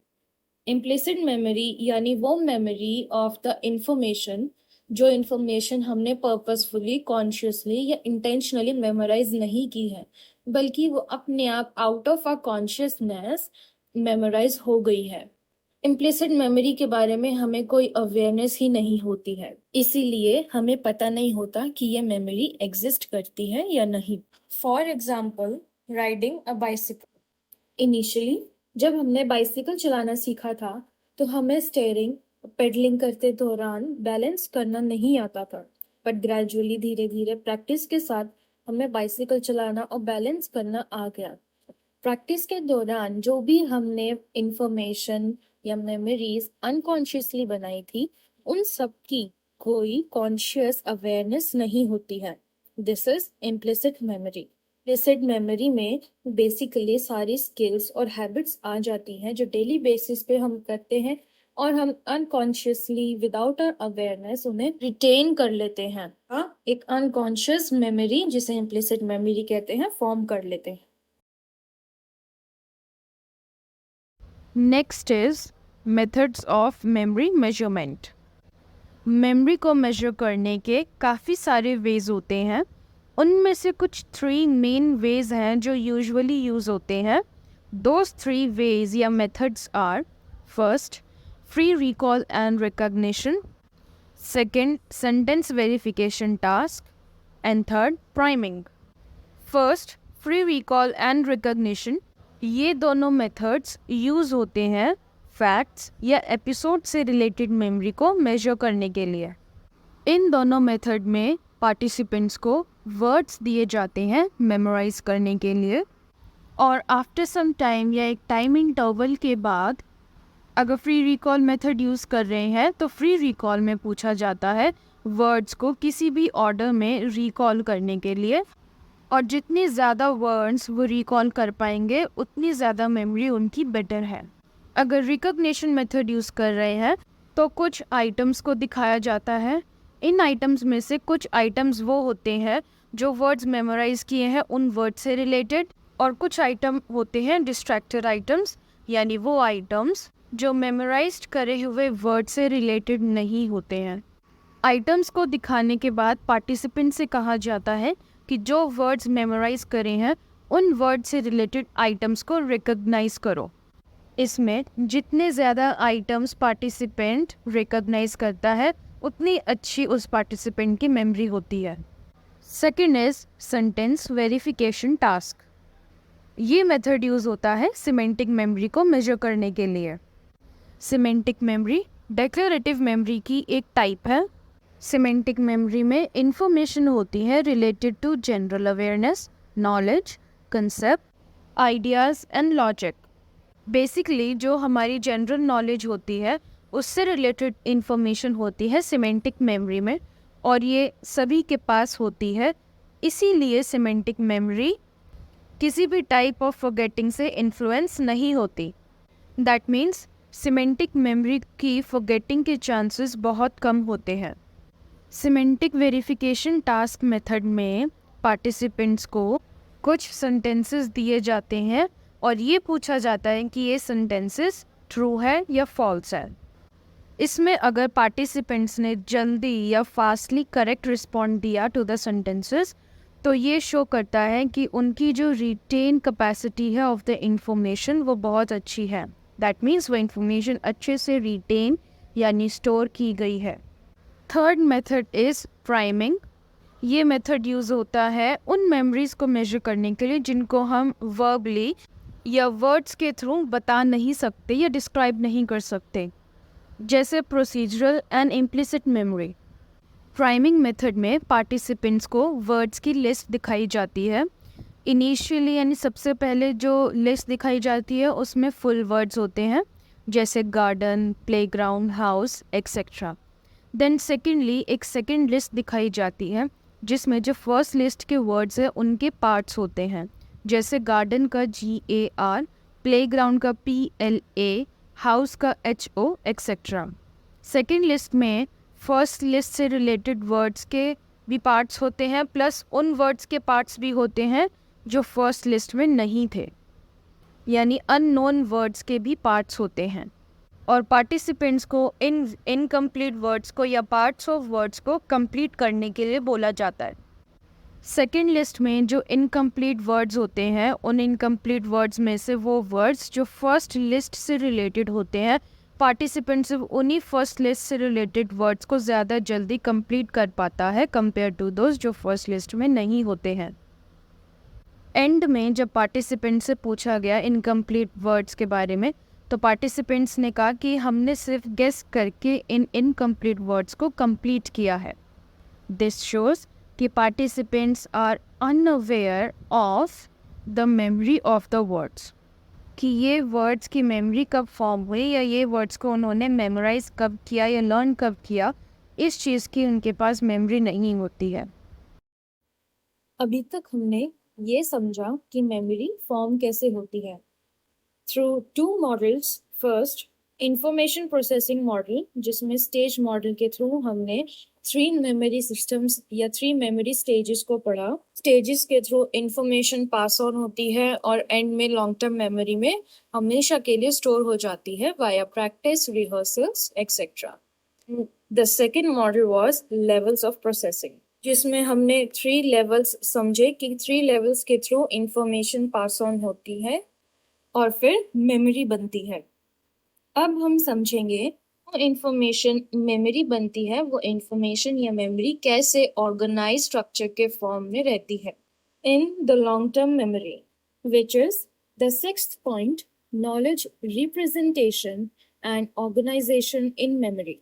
Implicit memory यानी वो मेमोरी ऑफ द इंफॉर्मेशन जो इंफॉर्मेशन हमने पर्पसफुली, कॉन्शियसली या इंटेंशनली मेमोराइज नहीं की है, बल्कि वो अपने आप out of our consciousness memorise हो गई है। इम्प्लिसिट मेमोरी के बारे में हमें कोई अवेयरनेस ही नहीं होती है, इसीलिए हमें पता नहीं होता कि ये मेमोरी एग्जिस्ट करती है या नहीं। For example, riding a bicycle. Initially जब हमने बाइसिकल चलाना सीखा था तो हमें स्टीयरिंग, पेडलिंग करते दौरान बैलेंस करना नहीं आता था, बट ग्रेजुअली धीरे धीरे प्रैक्टिस के साथ हमें बाइसिकल चलाना और बैलेंस करना आ गया। प्रैक्टिस के दौरान जो भी हमने इंफॉर्मेशन या मेमोरीज अनकॉन्शियसली बनाई थी, उन सब की कोई कॉन्शियस अवेयरनेस नहीं होती है। This is implicit memory. Implicit memory में बेसिकली सारी स्किल्स और हैबिट्स आ जाती हैं जो डेली बेसिस पे हम करते हैं, और हम अनकॉन्शियसली विदाउट आवर अवेयरनेस उन्हें रिटेन कर लेते हैं। एक अनकॉन्शियस मेमोरी, जिसे इम्प्लिसिट मेमोरी कहते हैं, फॉर्म कर लेते हैं। Next is methods of memory measurement. Memory को मेजर करने के काफ़ी सारे वेज होते हैं। उनमें से कुछ 3 मेन वेज हैं जो यूजुअली यूज़ होते हैं। दोज 3 वेज या methods are: first, free recall and recognition; second, sentence verification task; and third, priming. First, free recall and recognition, ये दोनों मेथड्स यूज़ होते हैं फैक्ट्स या एपिसोड से रिलेटेड मेमोरी को मेजर करने के लिए। इन दोनों मेथड में पार्टिसिपेंट्स को वर्ड्स दिए जाते हैं मेमोराइज करने के लिए, और आफ्टर सम टाइम या एक टाइम इंटरवल के बाद अगर फ्री रिकॉल मेथड यूज़ कर रहे हैं तो फ्री रिकॉल में पूछा जाता है वर्ड्स को किसी भी ऑर्डर में रिकॉल करने के लिए, और जितनी ज़्यादा वर्ड्स वो रिकॉल कर पाएंगे उतनी ज़्यादा मेमोरी उनकी बेटर है। अगर रिकॉग्निशन मेथड यूज़ कर रहे हैं तो कुछ आइटम्स को दिखाया जाता है। इन आइटम्स में से कुछ आइटम्स वो होते हैं जो वर्ड्स मेमोराइज किए हैं उन वर्ड से रिलेटेड, और कुछ आइटम होते हैं डिस्ट्रैक्टर आइटम्स, यानी वो आइटम्स जो मेमोराइज्ड करे हुए वर्ड से रिलेटेड नहीं होते हैं। आइटम्स को दिखाने के बाद पार्टिसिपेंट से कहा जाता है कि जो वर्ड्स मेमोराइज करे हैं उन वर्ड से रिलेटेड आइटम्स को रिकॉग्नाइज करो। इसमें जितने ज़्यादा आइटम्स पार्टिसिपेंट रिकॉग्नाइज करता है उतनी अच्छी उस पार्टिसिपेंट की मेमोरी होती है। Second is sentence verification task. ये मेथड यूज़ होता है सिमेंटिक मेमोरी को मेजर करने के लिए। सिमेंटिक मेमोरी डिक्लेरेटिव मेमोरी की एक टाइप है। सिमेंटिक मेमोरी में इंफॉर्मेशन होती है related to general awareness, knowledge, concept, ideas and logic. Basically जो हमारी जनरल नॉलेज होती है उससे रिलेटेड इंफॉर्मेशन होती है सिमेंटिक मेमोरी में, और ये सभी के पास होती है। इसीलिए सिमेंटिक मेमोरी किसी भी टाइप ऑफ फॉरगेटिंग से इन्फ्लुएंस नहीं होती। दैट मीन्स सिमेंटिक मेमोरी की फॉरगेटिंग के चांसेस बहुत कम होते हैं। सिमेंटिक वेरिफिकेशन टास्क मेथड में पार्टिसिपेंट्स को कुछ सेंटेंसेस दिए जाते हैं और ये पूछा जाता है कि ये सेंटेंसेस ट्रू है या फॉल्स है। इसमें अगर पार्टिसिपेंट्स ने जल्दी या फास्टली करेक्ट रिस्पॉन्ड दिया टू द सेंटेंसेस तो ये शो करता है कि उनकी जो रिटेन कैपेसिटी है ऑफ द इंफॉर्मेशन वो बहुत अच्छी है। दैट मीन्स वो इंफॉर्मेशन अच्छे से रिटेन यानी स्टोर की गई है। Third method is priming. ये मेथड यूज़ होता है उन मेमोरीज़ को मेजर करने के लिए जिनको हम वर्बली या वर्ड्स के थ्रू बता नहीं सकते या डिस्क्राइब नहीं कर सकते, जैसे procedural and implicit memory. Priming method में पार्टिसिपेंट्स को वर्ड्स की लिस्ट दिखाई जाती है। इनिशियली यानी सबसे पहले जो लिस्ट दिखाई जाती है उसमें फुल वर्ड्स होते हैं, जैसे garden, playground, house etcetera. Then secondly एक सेकेंड लिस्ट दिखाई जाती है जिसमें जो फर्स्ट लिस्ट के वर्ड्स हैं उनके पार्ट्स होते हैं, जैसे गार्डन का GAR, प्लेग्राउंड का PLA, हाउस का HO एक्सेट्रा। सेकेंड लिस्ट में फर्स्ट लिस्ट से रिलेटेड वर्ड्स के भी पार्ट्स होते हैं, प्लस उन वर्ड्स के पार्ट्स भी होते हैं जो फर्स्ट लिस्ट में नहीं थे, यानी अननोन वर्ड्स के भी पार्ट्स होते हैं। और पार्टिसिपेंट्स को इन इनकम्प्लीट वर्ड्स को या पार्ट्स ऑफ वर्ड्स को कंप्लीट करने के लिए बोला जाता है। सेकेंड लिस्ट में जो इनकम्प्लीट वर्ड्स होते हैं, उन इनकम्प्लीट वर्ड्स में से वो वर्ड्स जो फर्स्ट लिस्ट से रिलेटेड होते हैं, पार्टिसिपेंट्स उन्हीं फर्स्ट लिस्ट से रिलेटेड वर्ड्स को ज़्यादा जल्दी कंप्लीट कर पाता है कंपेयर टू दोज जो फर्स्ट लिस्ट में नहीं होते हैं। एंड में जब पार्टिसिपेंट से पूछा गया इनकम्प्लीट वर्ड्स के बारे में, तो पार्टिसिपेंट्स ने कहा कि हमने सिर्फ गेस करके इन इनकम्प्लीट वर्ड्स को कंप्लीट किया है। दिस शोज कि participants are unaware of the memory of the words, कि ये वर्ड्स की मेमोरी कब फॉर्म हुई या ये वर्ड्स को उन्होंने मेमोराइज कब किया या लर्न कब किया, इस चीज़ की उनके पास मेमोरी नहीं होती है। अभी तक हमने ये समझा कि मेमोरी फॉर्म कैसे होती है through two models. First, information processing model, जिसमें स्टेज मॉडल के थ्रू हमने 3 मेमोरी सिस्टम्स या 3 मेमोरी स्टेजेस को पढ़ा। स्टेजेस के थ्रू इंफॉर्मेशन पास ऑन होती है और एंड में लॉन्ग टर्म मेमोरी में हमेशा के लिए स्टोर हो जाती है via practice, rehearsals etcetera. The second model was levels of processing, जिसमें हमने 3 लेवल्स समझे कि 3 लेवल्स के थ्रू इंफॉर्मेशन पास ऑन होती है और फिर मेमोरी बनती है। अब हम समझेंगे वो इंफॉर्मेशन मेमोरी बनती है, वो इंफॉर्मेशन या मेमोरी कैसे ऑर्गेनाइज स्ट्रक्चर के फॉर्म में रहती है in the long term memory, which is the 6th point, knowledge representation and organisation in memory.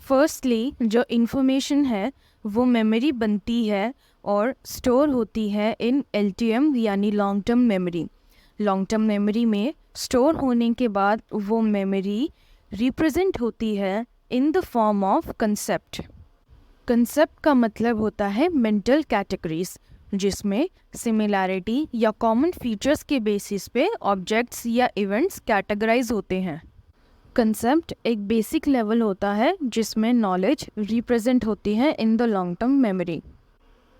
Firstly जो इन्फॉर्मेशन है वो मेमोरी बनती है और स्टोर होती है इन LTM यानी long term memory. Long term memory में स्टोर होने के बाद वो मेमोरी रिप्रेजेंट होती है in the form of concept. Concept का मतलब होता है मेंटल कैटेगरीज, जिसमें सिमिलैरिटी या कॉमन फीचर्स के बेसिस पे ऑब्जेक्ट्स या इवेंट्स कैटेगराइज होते हैं। कंसेप्ट एक बेसिक लेवल होता है जिसमें नॉलेज रिप्रेजेंट होती है in the long term memory.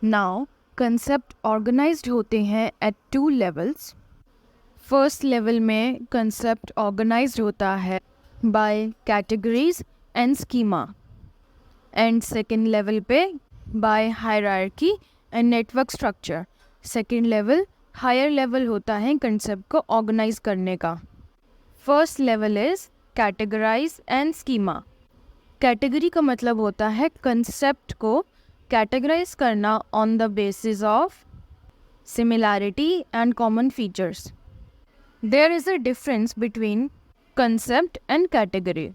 Now concept organised होते हैं एट 2 लेवल्स। फर्स्ट लेवल में कंसेप्ट ऑर्गेनाइज्ड होता है by categories and schema, and second level पे by hierarchy and network structure. Second level higher level होता है कंसेप्ट को organise करने का। First level is categorise and schema. Category का मतलब होता है कंसेप्ट को कैटेगराइज करना on the basis of similarity and common features. There is a difference between concept and category.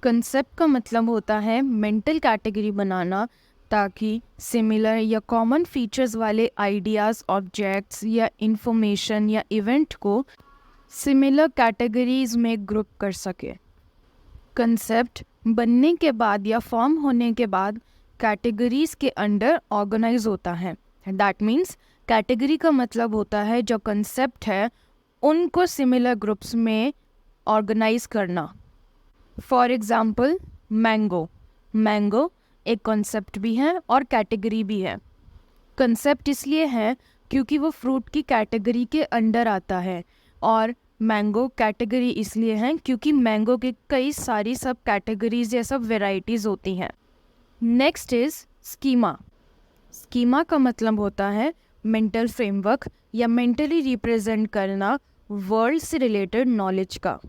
Concept का मतलब होता है मेंटल कैटेगरी बनाना, ताकि सिमिलर या कॉमन फीचर्स वाले आइडियाज़, ऑब्जेक्ट्स या इंफॉर्मेशन या इवेंट को सिमिलर कैटेगरीज में ग्रुप कर सके। कंसेप्ट बनने के बाद या फॉर्म होने के बाद कैटेगरीज के अंडर ऑर्गेनाइज होता है। दैट मीन्स कैटेगरी का मतलब होता है जो कंसेप्ट है उनको सिमिलर ग्रुप्स में ऑर्गेनाइज करना। For example mango. मैंगो एक कॉन्सेप्ट भी है और कैटेगरी भी है। कंसेप्ट इसलिए है क्योंकि वो फ्रूट की कैटेगरी के अंडर आता है, और मैंगो कैटेगरी इसलिए है क्योंकि मैंगो के कई सारी सब कैटेगरीज या सब वेराइटीज़ होती हैं। Next is schema. स्कीमा का मतलब होता है मेंटल फ्रेमवर्क या मेंटली रिप्रेजेंट करना वर्ल्ड से रिलेटेड नॉलेज का।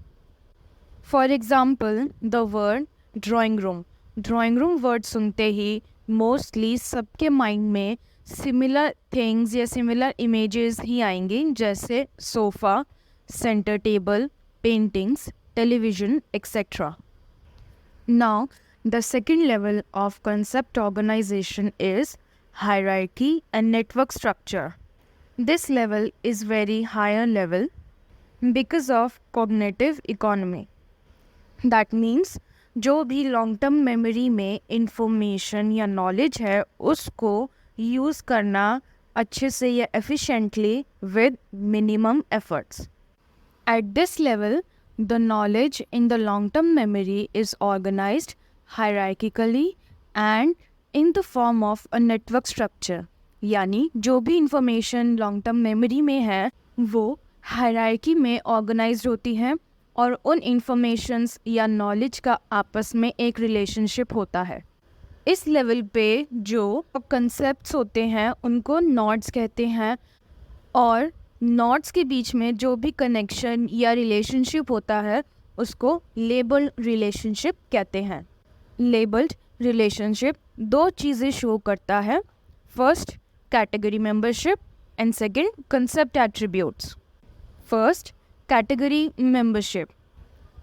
For example the word drawing room. Drawing room word सुनते ही मोस्टली सबके माइंड में सिमिलर थिंग्स या सिमिलर इमेजेस ही आएंगी, जैसे sofa, centre table, paintings, television, etcetera. Now, the second level of concept organization is hierarchy and network structure. This level is very higher level because of cognitive economy. That means जो भी long term memory में information या knowledge है उसको use करना अच्छे से या efficiently with minimum efforts. At this level, the knowledge in the long-term memory is organized hierarchically and in the form of a network structure. यानी जो भी इंफॉर्मेशन लॉन्ग टर्म मेमोरी में है वो हायरार्की में ऑर्गेनाइज्ड होती है और उन इंफॉर्मेशंस या नॉलेज का आपस में एक रिलेशनशिप होता है. इस लेवल पे जो कंसेप्ट्स होते हैं उनको नॉड्स कहते हैं और नॉड्स के बीच में जो भी कनेक्शन या रिलेशनशिप होता है उसको लेबल्ड रिलेशनशिप कहते हैं. लेबल्ड रिलेशनशिप दो चीज़ें शो करता है. First, category membership and second, concept attributes. First, category membership.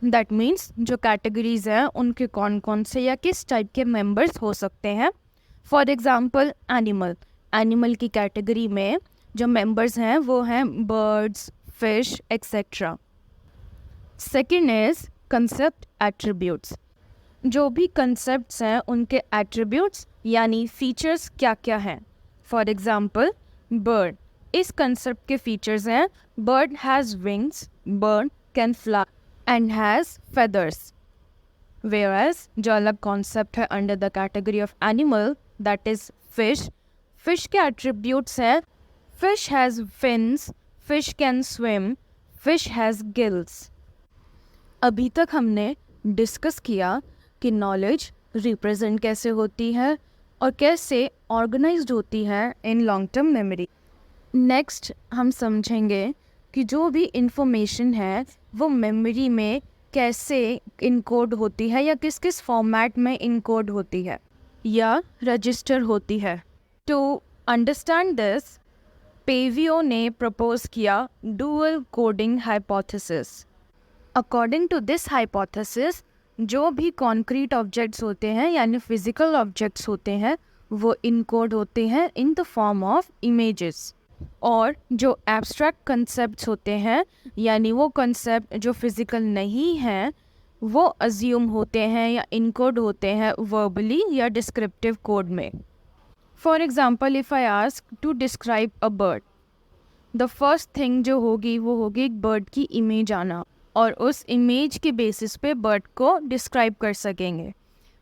That means जो कैटेगरीज हैं उनके कौन कौन से या किस टाइप के मेंबर्स हो सकते हैं. फॉर एग्जांपल एनिमल की कैटेगरी में जो मेंबर्स हैं वो हैं birds, fish, etcetera. Second is concept attributes. जो भी कंसेप्ट्स हैं उनके एट्रीब्यूट्स यानी फीचर्स क्या क्या हैं. For example bird. इस कंसेप्ट के फीचर्स हैं bird has wings, bird can fly and has feathers. Whereas जो अलग कॉन्सेप्ट है under the category of animal that is fish. Fish के एट्रीब्यूट्स हैं fish has fins, fish can swim, fish has gills. अभी तक हमने discuss किया कि नॉलेज रिप्रेजेंट कैसे होती है और कैसे ऑर्गेनाइज्ड होती है in long term memory. Next हम समझेंगे कि जो भी इंफॉर्मेशन है वो मेमोरी में कैसे इनकोड होती है या किस किस फॉर्मेट में इनकोड होती है या रजिस्टर होती है. टू अंडरस्टैंड दिस, पेवियो ने प्रपोज किया dual coding hypothesis. According to this hypothesis जो भी कॉन्क्रीट ऑब्जेक्ट्स होते हैं यानी फिजिकल ऑब्जेक्ट्स होते हैं वो इनकोड होते हैं इन द फॉर्म ऑफ इमेजेस. और जो एब्स्ट्रैक्ट कंसेप्ट्स होते हैं यानी वो कंसेप्ट जो फिजिकल नहीं हैं वो अज्यूम होते हैं या इनकोड होते हैं वर्बली या डिस्क्रिप्टिव कोड में. For example, if I ask to describe a bird, the first thing जो होगी वो होगी एक बर्ड की इमेज आना और उस इमेज के बेसिस पे बर्ड को डिस्क्राइब कर सकेंगे.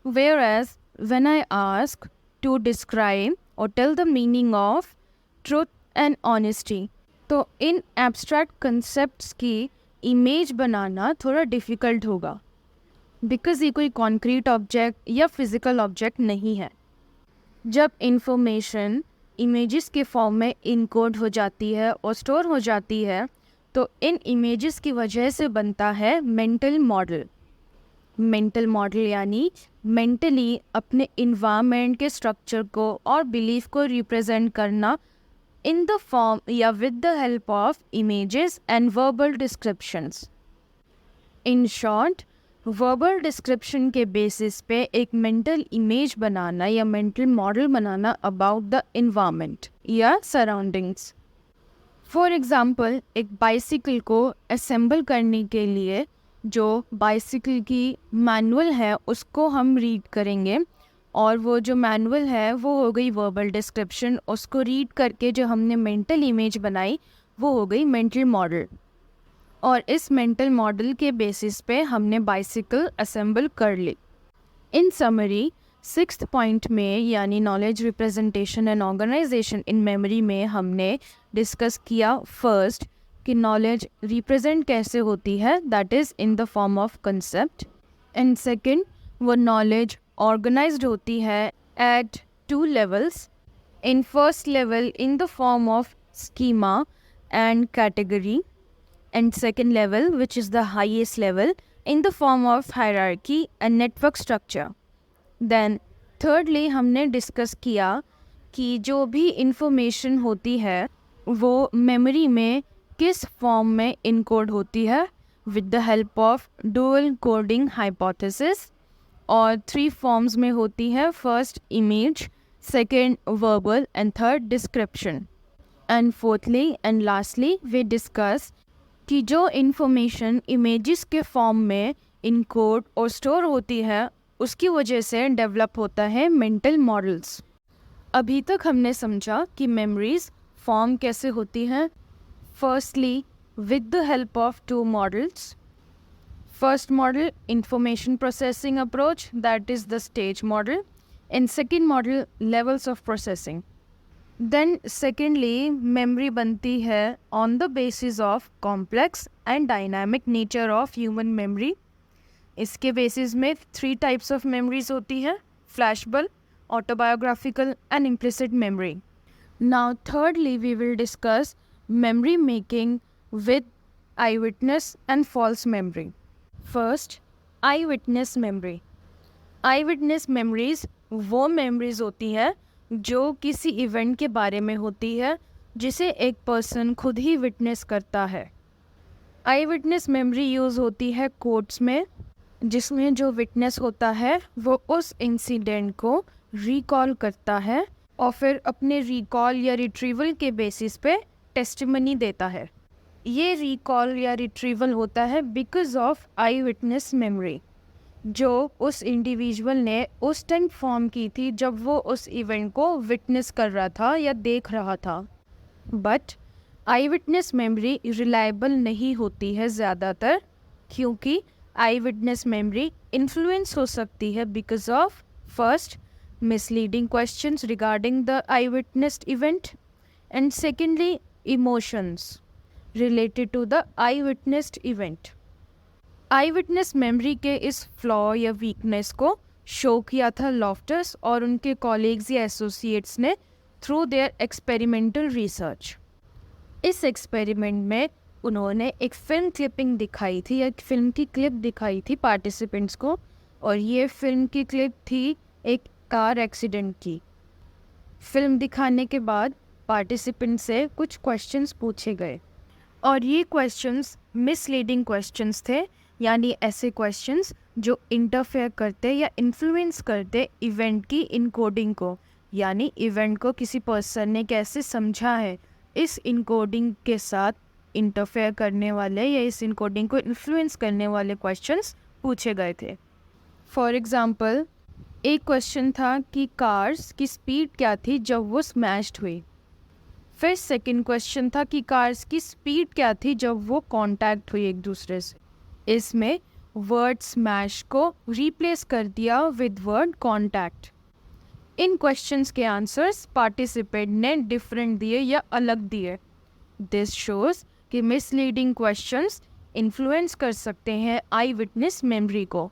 Whereas when I ask to describe or tell the meaning of truth and honesty, तो इन एब्स्ट्रैक्ट कंसेप्ट्स की इमेज बनाना थोड़ा डिफ़िकल्ट होगा बिकॉज ये कोई कॉन्क्रीट ऑब्जेक्ट या फिज़िकल ऑब्जेक्ट नहीं है. जब इंफॉर्मेशन इमेजेस के फॉर्म में इनकोड हो जाती है और स्टोर हो जाती है तो इन इमेजेस की वजह से बनता है मेंटल मॉडल. मेंटल मॉडल यानी मेंटली अपने इन्वायरमेंट के स्ट्रक्चर को और बिलीफ को रिप्रेजेंट करना इन द फॉर्म या with the help of images and verbal descriptions. In short, verbal description के बेसिस पे एक मेंटल इमेज बनाना या mental model banana about the environment या सराउंडिंग्स. फॉर एग्जांपल, एक बाइसिकल को असेंबल करने के लिए जो बाइसिकल की मैनुअल है उसको हम रीड करेंगे और वो जो मैनुअल है वो हो गई वर्बल डिस्क्रिप्शन. उसको रीड करके जो हमने मेंटल इमेज बनाई वो हो गई मेंटल मॉडल और इस मेंटल मॉडल के बेसिस पे हमने बाइसिकल असेंबल कर ली. इन समरी, सिक्स्थ पॉइंट में यानी knowledge representation and organisation in memory में हमने डिस्कस किया फर्स्ट कि नॉलेज रिप्रेजेंट कैसे होती है that is in the form of concept and second वो नॉलेज ऑर्गेनाइज्ड होती है at two levels. In first level in the form of schema and category and second level which is the highest level in the form of hierarchy and network structure. Then thirdly हमने discuss किया कि जो भी information होती है वो memory में किस फॉर्म में इनकोड होती है with the help of dual coding hypothesis. और 3 फॉर्म्स में होती है, first image, second verbal and third description. And fourthly and lastly we discuss कि जो इन्फॉर्मेशन इमेजेस के फॉर्म में इनकोड और स्टोर होती है उसकी वजह से डेवलप होता है मेंटल मॉडल्स। अभी तक हमने समझा कि मेमोरीज फॉर्म कैसे होती हैं। Firstly with the help of 2 models. First model, information processing approach, that is the stage model. And second model, levels of processing. Then secondly, memory बनती है on the basis of complex and dynamic nature of human memory. इसके basis में 3 types of memories होती है, flashbulb, autobiographical and implicit memory. Now thirdly, we will discuss memory making with eyewitness and false memory. First, I witness memory. Eye witness memories वो memories होती है जो किसी event के बारे में होती है जिसे एक पर्सन खुद ही विटनेस करता है। आई विटनेस मेमोरी यूज़ होती है कोर्ट्स में, जिसमें जो विटनेस होता है वो उस इंसिडेंट को रिकॉल करता है और फिर अपने रिकॉल या रिट्रीवल के बेसिस पे टेस्टिमनी देता है। ये रिकॉल या रिट्रीवल होता है because of I witness memory, जो उस इंडिविजुअल ने उस टाइम फॉर्म की थी जब वो उस इवेंट को विटनेस कर रहा था या देख रहा था। But I witness memory reliable नहीं होती है ज़्यादातर, क्योंकि आई विटनेस मेमोरी इन्फ्लुएंस हो सकती है because of first misleading questions regarding the I witnessed event and secondly emotions related to the eye-witnessed event. Eye-witness memory के इस फ्लॉ या वीकनेस को शो किया था लॉफ्टस और उनके कॉलीग्स या एसोसिएट्स ने थ्रू देयर एक्सपेरिमेंटल रिसर्च। इस एक्सपेरिमेंट में उन्होंने एक फिल्म क्लिपिंग दिखाई थी या फिल्म की क्लिप दिखाई थी पार्टिसिपेंट्स को, और ये फिल्म की क्लिप थी एक कार एक्सीडेंट की। फिल्म दिखाने के बाद पार्टिसिपेंट से कुछ क्वेश्चंस पूछे गए और ये क्वेश्चंस मिसलीडिंग क्वेश्चंस थे, यानी ऐसे क्वेश्चंस जो इंटरफेयर करते या इन्फ्लुएंस करते इवेंट की इनकोडिंग को, यानी इवेंट को किसी पर्सन ने कैसे समझा है, इस इनकोडिंग के साथ इंटरफेयर करने वाले या इस इनकोडिंग को इन्फ्लुएंस करने वाले क्वेश्चंस पूछे गए थे। फॉर एग्ज़ाम्पल, एक क्वेश्चन था कि कार्स की स्पीड क्या थी जब वो स्मैश्ड हुई। फिर सेकंड क्वेश्चन था कि कार्स की स्पीड क्या थी जब वो कांटेक्ट हुई एक दूसरे से। इसमें वर्ड स्मैश को रिप्लेस कर दिया with word contact. In questions के आंसर्स पार्टिसिपेंट ने डिफरेंट दिए या अलग दिए। दिस शोज कि मिसलीडिंग क्वेश्चंस इन्फ्लुएंस कर सकते हैं आई विटनेस मेमोरी को,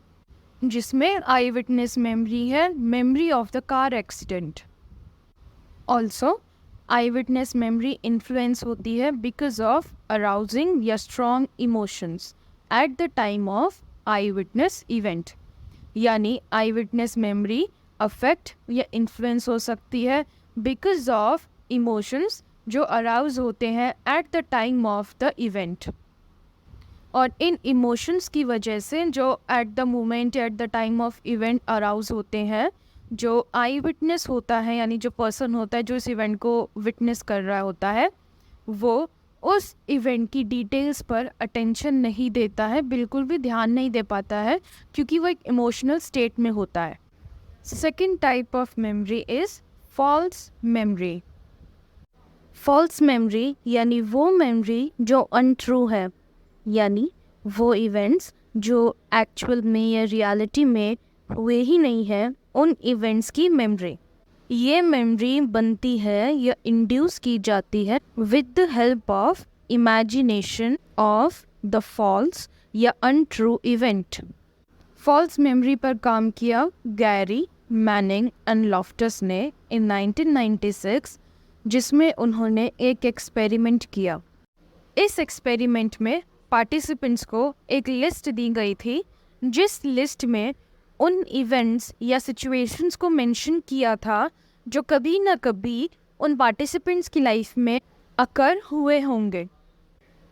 जिसमें आई विटनेस मेमोरी है memory of the car accident. Also I witness memory influence होती है बिकॉज ऑफ अराउजिंग या strong emotions at the time of I witness event, यानी आई विटनेस मेमोरी अफेक्ट या इन्फ्लुएंस हो सकती है बिकॉज ऑफ इमोशंस जो अराउज होते हैं eight the time of the event. और इन इमोशंस की वजह से जो at the moment at the time of event arouse होते हैं, जो आई विटनेस होता है यानी जो पर्सन होता है जो इस इवेंट को विटनेस कर रहा होता है, वो उस इवेंट की डिटेल्स पर अटेंशन नहीं देता है, बिल्कुल भी ध्यान नहीं दे पाता है, क्योंकि वो एक इमोशनल स्टेट में होता है। Second type of memory is false memory. False memory यानी वो मेमोरी जो अनट्रू है, यानी वो इवेंट्स जो एक्चुअल में या रियलिटी में हुए ही नहीं है, उन इवेंट्स की मेमोरी। ये मेमोरी बनती है या इंड्यूस की जाती है with the help of imagination of the false या अनट्रू इवेंट। फॉल्स मेमोरी पर काम किया गैरी, मैनिंग एंड लॉफ्टस ने इन 1996, जिसमें उन्होंने एक एक्सपेरिमेंट किया। इस एक्सपेरिमेंट में पार्टिसिपेंट्स को एक लिस्ट दी गई थी, जिस लिस्ट में उन इवेंट्स या सिचुएशंस को मेंशन किया था जो कभी ना कभी उन पार्टिसिपेंट्स की लाइफ में अकर हुए होंगे।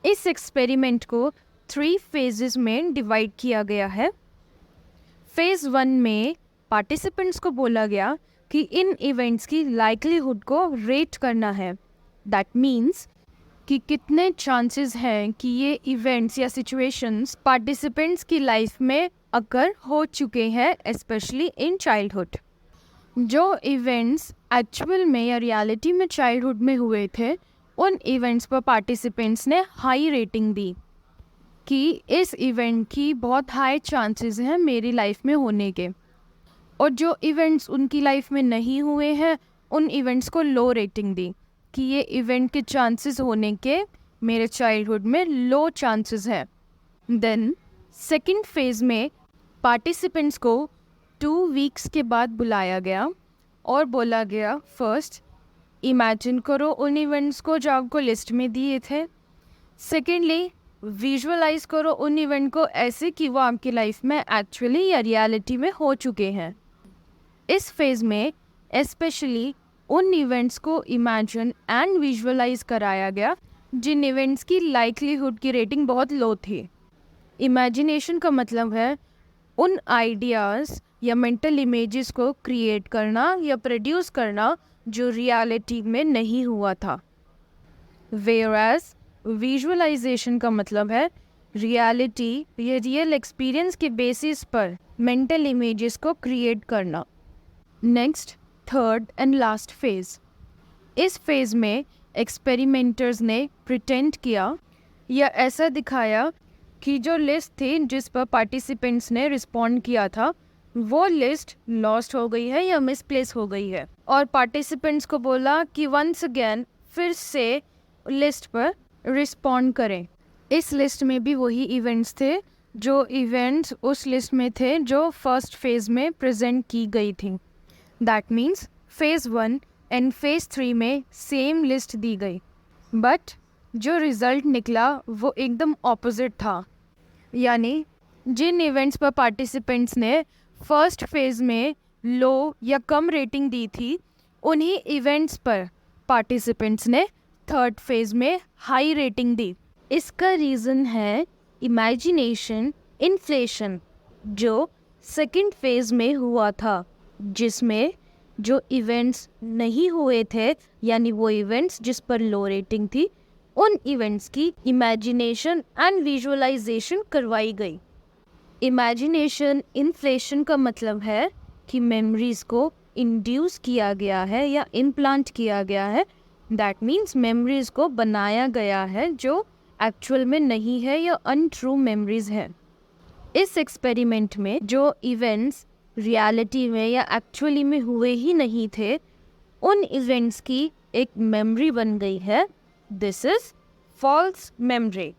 इस एक्सपेरिमेंट को 3 फेजेस में डिवाइड किया गया है। फेज़ 1 में पार्टिसिपेंट्स को बोला गया कि इन इवेंट्स की लाइक्लीहुड को रेट करना है। दैट मीन्स कि कितने चांसेस हैं कि ये इवेंट्स या सिचुएशंस पार्टिसिपेंट्स की लाइफ में अकर हो चुके हैं, स्पेशली इन चाइल्डहुड। जो इवेंट्स एक्चुअल में या रियलिटी में चाइल्डहुड में हुए थे, उन इवेंट्स पर पार्टिसिपेंट्स ने हाई रेटिंग दी कि इस इवेंट की बहुत हाई चांसेस हैं मेरी लाइफ में होने के। और जो इवेंट्स उनकी लाइफ में नहीं हुए हैं, उन इवेंट्स को लो रेटिंग दी कि ये इवेंट के चांसेस होने के मेरे चाइल्डहुड में लो चांसेस हैं। देन सेकंड फेज़ में पार्टिसिपेंट्स को 2 वीक्स के बाद बुलाया गया और बोला गया, फर्स्ट इमेजिन करो उन इवेंट्स को जो आपको लिस्ट में दिए थे। सेकेंडली विजुअलाइज करो उन इवेंट को ऐसे कि वो आपकी लाइफ में एक्चुअली या रियलिटी में हो चुके हैं। इस फेज़ में स्पेशली उन इवेंट्स को इमेजिन एंड विजुअलाइज कराया गया जिन इवेंट्स की लाइक्लीहुड की रेटिंग बहुत लो थी। इमेजिनेशन का मतलब है उन आइडियाज़ या मेंटल इमेजेस को क्रिएट करना या प्रोड्यूस करना जो रियलिटी में नहीं हुआ था। वेयरएज विजुअलाइजेशन का मतलब है रियलिटी या रियल एक्सपीरियंस के बेसिस पर मेंटल इमेजेस को क्रिएट करना। Next, third and last phase. इस फेज़ में एक्सपेरिमेंटर्स ने प्रिटेंड किया या ऐसा दिखाया कि जो लिस्ट थी जिस पर पार्टिसिपेंट्स ने रिस्पॉन्ड किया था, वो लिस्ट लॉस्ट हो गई है या मिसप्लेस हो गई है, और पार्टिसिपेंट्स को बोला कि वंस अगेन फिर से लिस्ट पर रिस्पॉन्ड करें। इस लिस्ट में भी वही इवेंट्स थे जो इवेंट्स उस लिस्ट में थे जो फर्स्ट फेज़ में प्रेजेंट की गई थी। That means phase 1 and phase 3 में सेम लिस्ट दी गई, बट जो रिज़ल्ट निकला वो एकदम ऑपोजिट था। यानी जिन इवेंट्स पर पार्टिसिपेंट्स ने फर्स्ट फेज़ में लो या कम रेटिंग दी थी, उन्हीं इवेंट्स पर पार्टिसिपेंट्स ने थर्ड फेज़ में हाई रेटिंग दी। इसका रीज़न है इमेजिनेशन इन्फ्लेशन, जो सेकंड फेज़ में हुआ था, जिसमें जो इवेंट्स नहीं हुए थे यानी वो इवेंट्स जिस पर लो रेटिंग थी, उन इवेंट्स की इमेजिनेशन एंड विजुअलाइजेशन करवाई गई। इमेजिनेशन इन्फ्लेशन का मतलब है कि मेमोरीज़ को इंड्यूस किया गया है या इम्प्लांट किया गया है। दैट मीन्स मेमोरीज़ को बनाया गया है जो एक्चुअल में नहीं है या अनट्रू मेमोरीज़ है। इस एक्सपेरिमेंट में जो इवेंट्स रियलिटी में या एक्चुअली में हुए ही नहीं थे, उन इवेंट्स की एक मेमोरी बन गई है। This is false memory.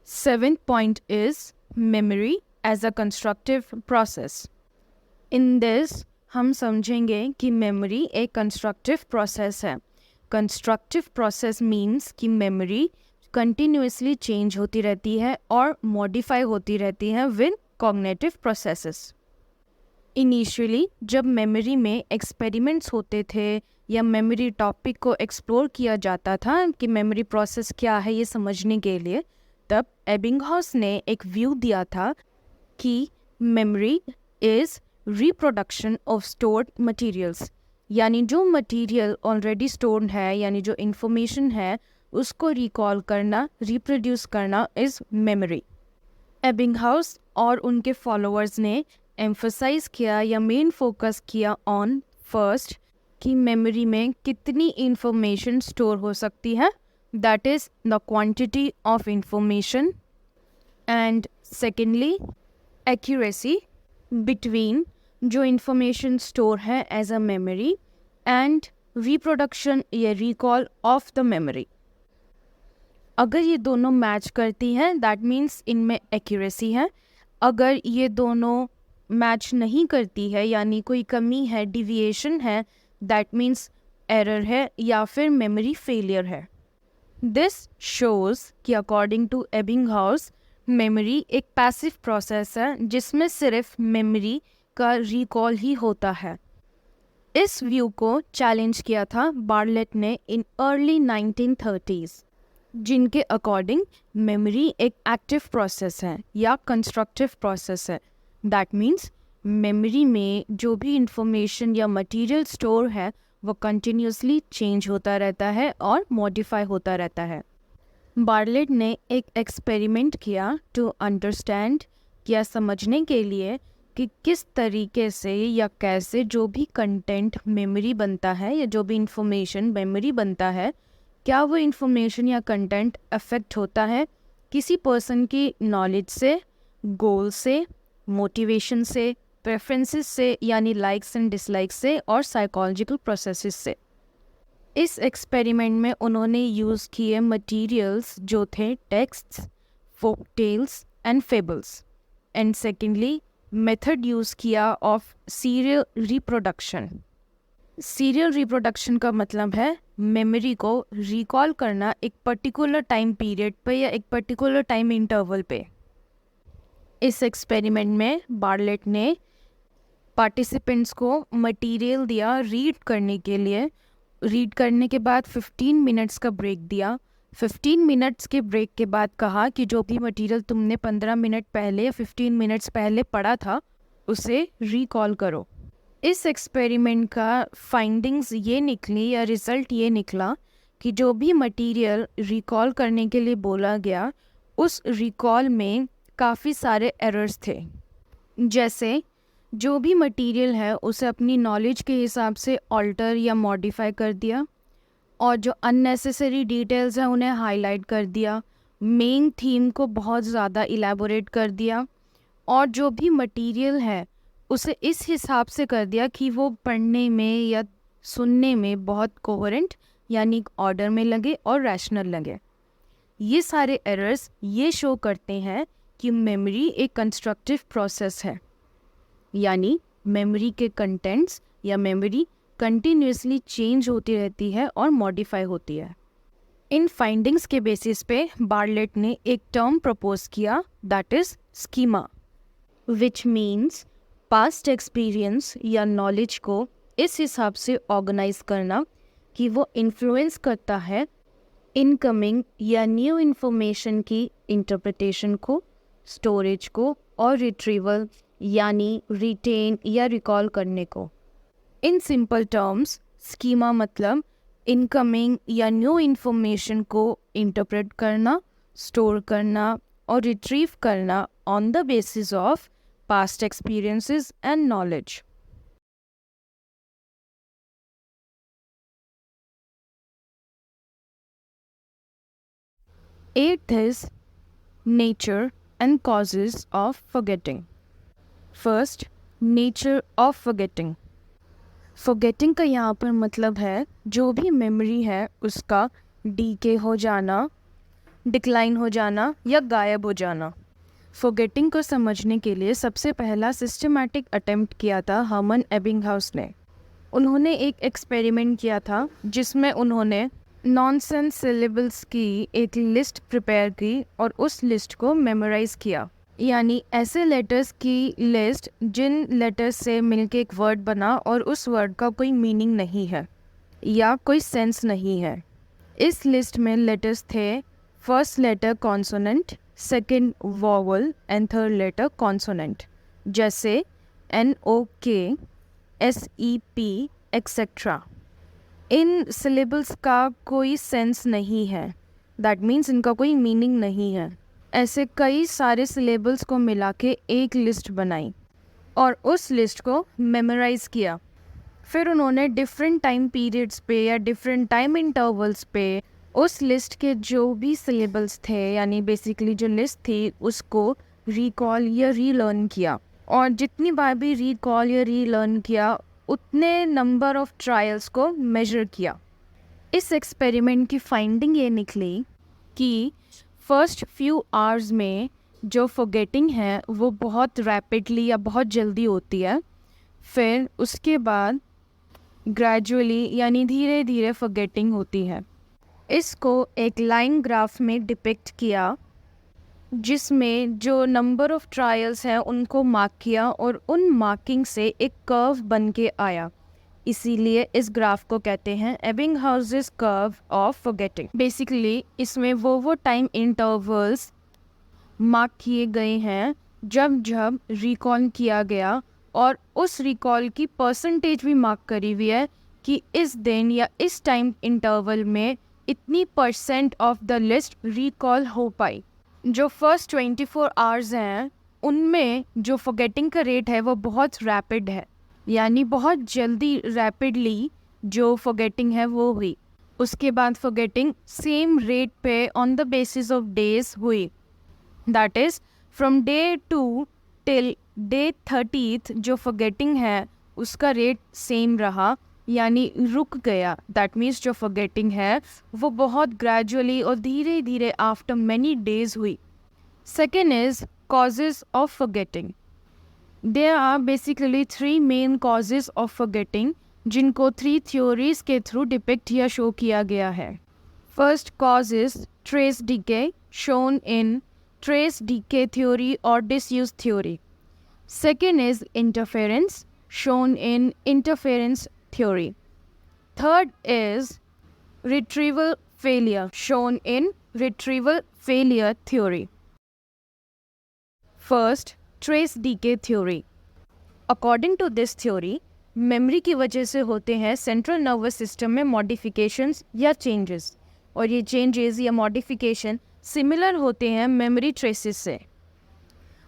Seventh point is memory as a constructive process. In this हम समझेंगे कि मेमोरी एक कंस्ट्रक्टिव प्रोसेस है। कंस्ट्रक्टिव प्रोसेस मीन्स कि मेमोरी कंटिन्यूसली चेंज होती रहती है और मॉडिफाई होती रहती है विद कॉग्निटिव प्रोसेसेस। इनिशियली जब मेमोरी में एक्सपेरिमेंट्स होते थे या मेमोरी टॉपिक को एक्सप्लोर किया जाता था कि मेमोरी प्रोसेस क्या है ये समझने के लिए, तब एबिंगहॉस ने एक व्यू दिया था कि memory is reproduction of stored materials, यानी जो मटेरियल ऑलरेडी स्टोर्ड है यानी जो इंफॉर्मेशन है उसको रिकॉल करना, रिप्रोड्यूस करना इज़ मेमोरी। एबिंगहाउस और उनके फॉलोअर्स ने एम्फसाइज किया या मेन फोकस किया ऑन फर्स्ट कि मेमोरी में कितनी इंफॉर्मेशन स्टोर हो सकती है, that is the quantity of information, and secondly accuracy between जो इंफॉर्मेशन स्टोर है as a memory and reproduction या रिकॉल ऑफ द मेमोरी। अगर ये दोनों मैच करती हैं दैट मीन्स इनमें एक्यूरेसी है। अगर ये दोनों मैच नहीं करती है यानी कोई कमी है, डिविएशन है, दैट मीन्स एरर है या फिर मेमोरी फेलियर है। दिस शोज़ कि अकॉर्डिंग टू एबिंगहाउस मेमोरी एक पैसिव प्रोसेस है जिसमें सिर्फ मेमोरी का रिकॉल ही होता है। इस व्यू को चैलेंज किया था बार्टलेट ने इन अर्ली 1930s, जिनके अकॉर्डिंग मेमोरी एक एक्टिव प्रोसेस है या कंस्ट्रक्टिव प्रोसेस है। दैट मीन्स मेमोरी में जो भी इंफॉर्मेशन या मटेरियल स्टोर है वो कंटिन्यूसली चेंज होता रहता है और मॉडिफाई होता रहता है। बार्टलेट ने एक एक्सपेरिमेंट किया टू अंडरस्टैंड, या समझने के लिए कि किस तरीके से या कैसे जो भी कंटेंट मेमोरी बनता है या जो भी इंफॉर्मेशन मेमोरी बनता है, क्या वो इंफॉर्मेशन या कंटेंट अफेक्ट होता है किसी पर्सन की नॉलेज से, गोल से, मोटिवेशन से, प्रेफरेंसेस से यानी लाइक्स एंड डिसलाइक्स से और साइकोलॉजिकल प्रोसेसेस से। इस एक्सपेरिमेंट में उन्होंने यूज़ किए मटेरियल्स जो थे texts, folk tales and fables, and secondly method use किया of serial reproduction. Serial reproduction का मतलब है मेमोरी को रिकॉल करना एक पर्टिकुलर टाइम पीरियड पे या एक पर्टिकुलर टाइम इंटरवल पे। इस एक्सपेरिमेंट में बार्टलेट ने पार्टिसिपेंट्स को मटेरियल दिया रीड करने के लिए। रीड करने के बाद 15 मिनट्स का ब्रेक दिया। 15 मिनट्स के ब्रेक के बाद कहा कि जो भी मटेरियल तुमने 15 मिनट पहले या 15 मिनट्स पहले पढ़ा था उसे रिकॉल करो। इस एक्सपेरिमेंट का फाइंडिंग्स ये निकली या रिज़ल्ट ये निकला कि जो भी मटेरियल रिकॉल करने के लिए बोला गया उस रिकॉल में काफ़ी सारे एरर्स थे। जैसे जो भी मटेरियल है उसे अपनी नॉलेज के हिसाब से ऑल्टर या मॉडिफाई कर दिया, और जो अननेसेसरी डिटेल्स हैं उन्हें हाईलाइट कर दिया, मेन थीम को बहुत ज़्यादा इलेबोरेट कर दिया, और जो भी मटेरियल है उसे इस हिसाब से कर दिया कि वो पढ़ने में या सुनने में बहुत कोहेरेंट यानी ऑर्डर में लगे और रैशनल लगे। ये सारे एरर्स ये शो करते हैं कि मेमोरी एक कंस्ट्रक्टिव प्रोसेस है, यानी मेमोरी के कंटेंट्स या मेमोरी कंटिन्यूसली चेंज होती रहती है और मॉडिफाई होती है। इन फाइंडिंग्स के बेसिस पे बार्टलेट ने एक टर्म प्रपोज किया, that is schema, which means past experience या नॉलेज को इस हिसाब से ऑर्गेनाइज करना कि वो इन्फ्लुएंस करता है इनकमिंग या न्यू इन्फॉर्मेशन की इंटरप्रिटेशन को, स्टोरेज को और रिट्रीवल यानी रिटेन या रिकॉल करने को। इन सिंपल टर्म्स स्कीमा मतलब इनकमिंग या न्यू इन्फॉर्मेशन को इंटरप्रेट करना, स्टोर करना और रिट्रीव करना on the basis of past experiences and knowledge. Eighth is nature and causes of forgetting. First, nature of forgetting. Forgetting का यहाँ पर मतलब है जो भी मेमोरी है उसका डीके हो जाना, डिक्लाइन हो जाना या गायब हो जाना। फॉरगेटिंग को समझने के लिए सबसे पहला सिस्टमैटिक अटेम्प्ट किया था हर्मन एबिंगहाउस ने। उन्होंने एक एक्सपेरिमेंट किया था जिसमें उन्होंने नॉनसेंस सिलेबल्स की एक लिस्ट प्रिपेयर की और उस लिस्ट को मेमोराइज किया, यानी ऐसे लेटर्स की लिस्ट जिन लेटर्स से मिलके एक वर्ड बना और उस वर्ड का कोई मीनिंग नहीं है या कोई सेंस नहीं है। इस लिस्ट में लेटर्स थे first letter consonant, second vowel and third letter consonant, जैसे NOK, SEP एक्सेट्रा। इन सिलेबल्स का कोई सेंस नहीं है, दैट मीन्स इनका कोई मीनिंग नहीं है। ऐसे कई सारे सिलेबल्स को मिला के एक लिस्ट बनाई और उस लिस्ट को मेमोराइज किया। फिर उन्होंने डिफरेंट टाइम पीरियड्स पे या डिफरेंट टाइम इंटरवल्स पे उस लिस्ट के जो भी सिलेबल्स थे यानी बेसिकली जो लिस्ट थी उसको रिकॉल या रीलर्न किया, और जितनी बार भी रिकॉल या रीलर्न किया उतने नंबर ऑफ ट्रायल्स को मेजर किया। इस एक्सपेरिमेंट की फाइंडिंग ये निकली कि फर्स्ट फ्यू आवर्स में जो फॉरगेटिंग है वो बहुत रैपिडली या बहुत जल्दी होती है, फिर उसके बाद ग्रेजुअली यानी धीरे धीरे फॉरगेटिंग होती है। इसको एक लाइन ग्राफ में डिपिक्ट किया। जिसमें जो नंबर ऑफ ट्रायल्स हैं उनको मार्क किया और उन मार्किंग से एक कर्व बन के आया। इसीलिए इस ग्राफ को कहते हैं एबिंगहाउसेस कर्व ऑफ फॉरगेटिंग। बेसिकली इसमें वो टाइम इंटरवल्स मार्क किए गए हैं जब जब रिकॉल किया गया, और उस रिकॉल की परसेंटेज भी मार्क करी हुई है कि इस दिन या इस टाइम इंटरवल में इतनी % ऑफ द लिस्ट रिकॉल हो पाई। जो फर्स्ट 24 आवर्स हैं उनमें जो फॉरगेटिंग का रेट है वो बहुत रैपिड है, यानी बहुत जल्दी रैपिडली जो फॉरगेटिंग है वो हुई। उसके बाद फॉरगेटिंग सेम रेट पे on the basis of days हुई। That is from day 2 till day 30th जो फॉरगेटिंग है उसका रेट सेम रहा, यानी रुक गया। दैट मीन्स जो फॉरगेटिंग है वो बहुत ग्रेजुअली और धीरे धीरे आफ्टर मैनी डेज हुई। Second is causes of forgetting. There are basically 3 main causes of forgetting, जिनको 3 थ्योरीज के थ्रू डिपिक्ट या शो किया गया है। First cause is trace decay, shown in trace decay theory or disuse theory. Second is interference, shown in interference theory. Third is retrieval failure, shown in retrieval failure theory. First, trace decay theory. According to this theory, memory की वजह से होते हैं central nervous system में modifications या changes, और ये changes या मॉडिफिकेशन सिमिलर होते हैं मेमोरी ट्रेसेस से।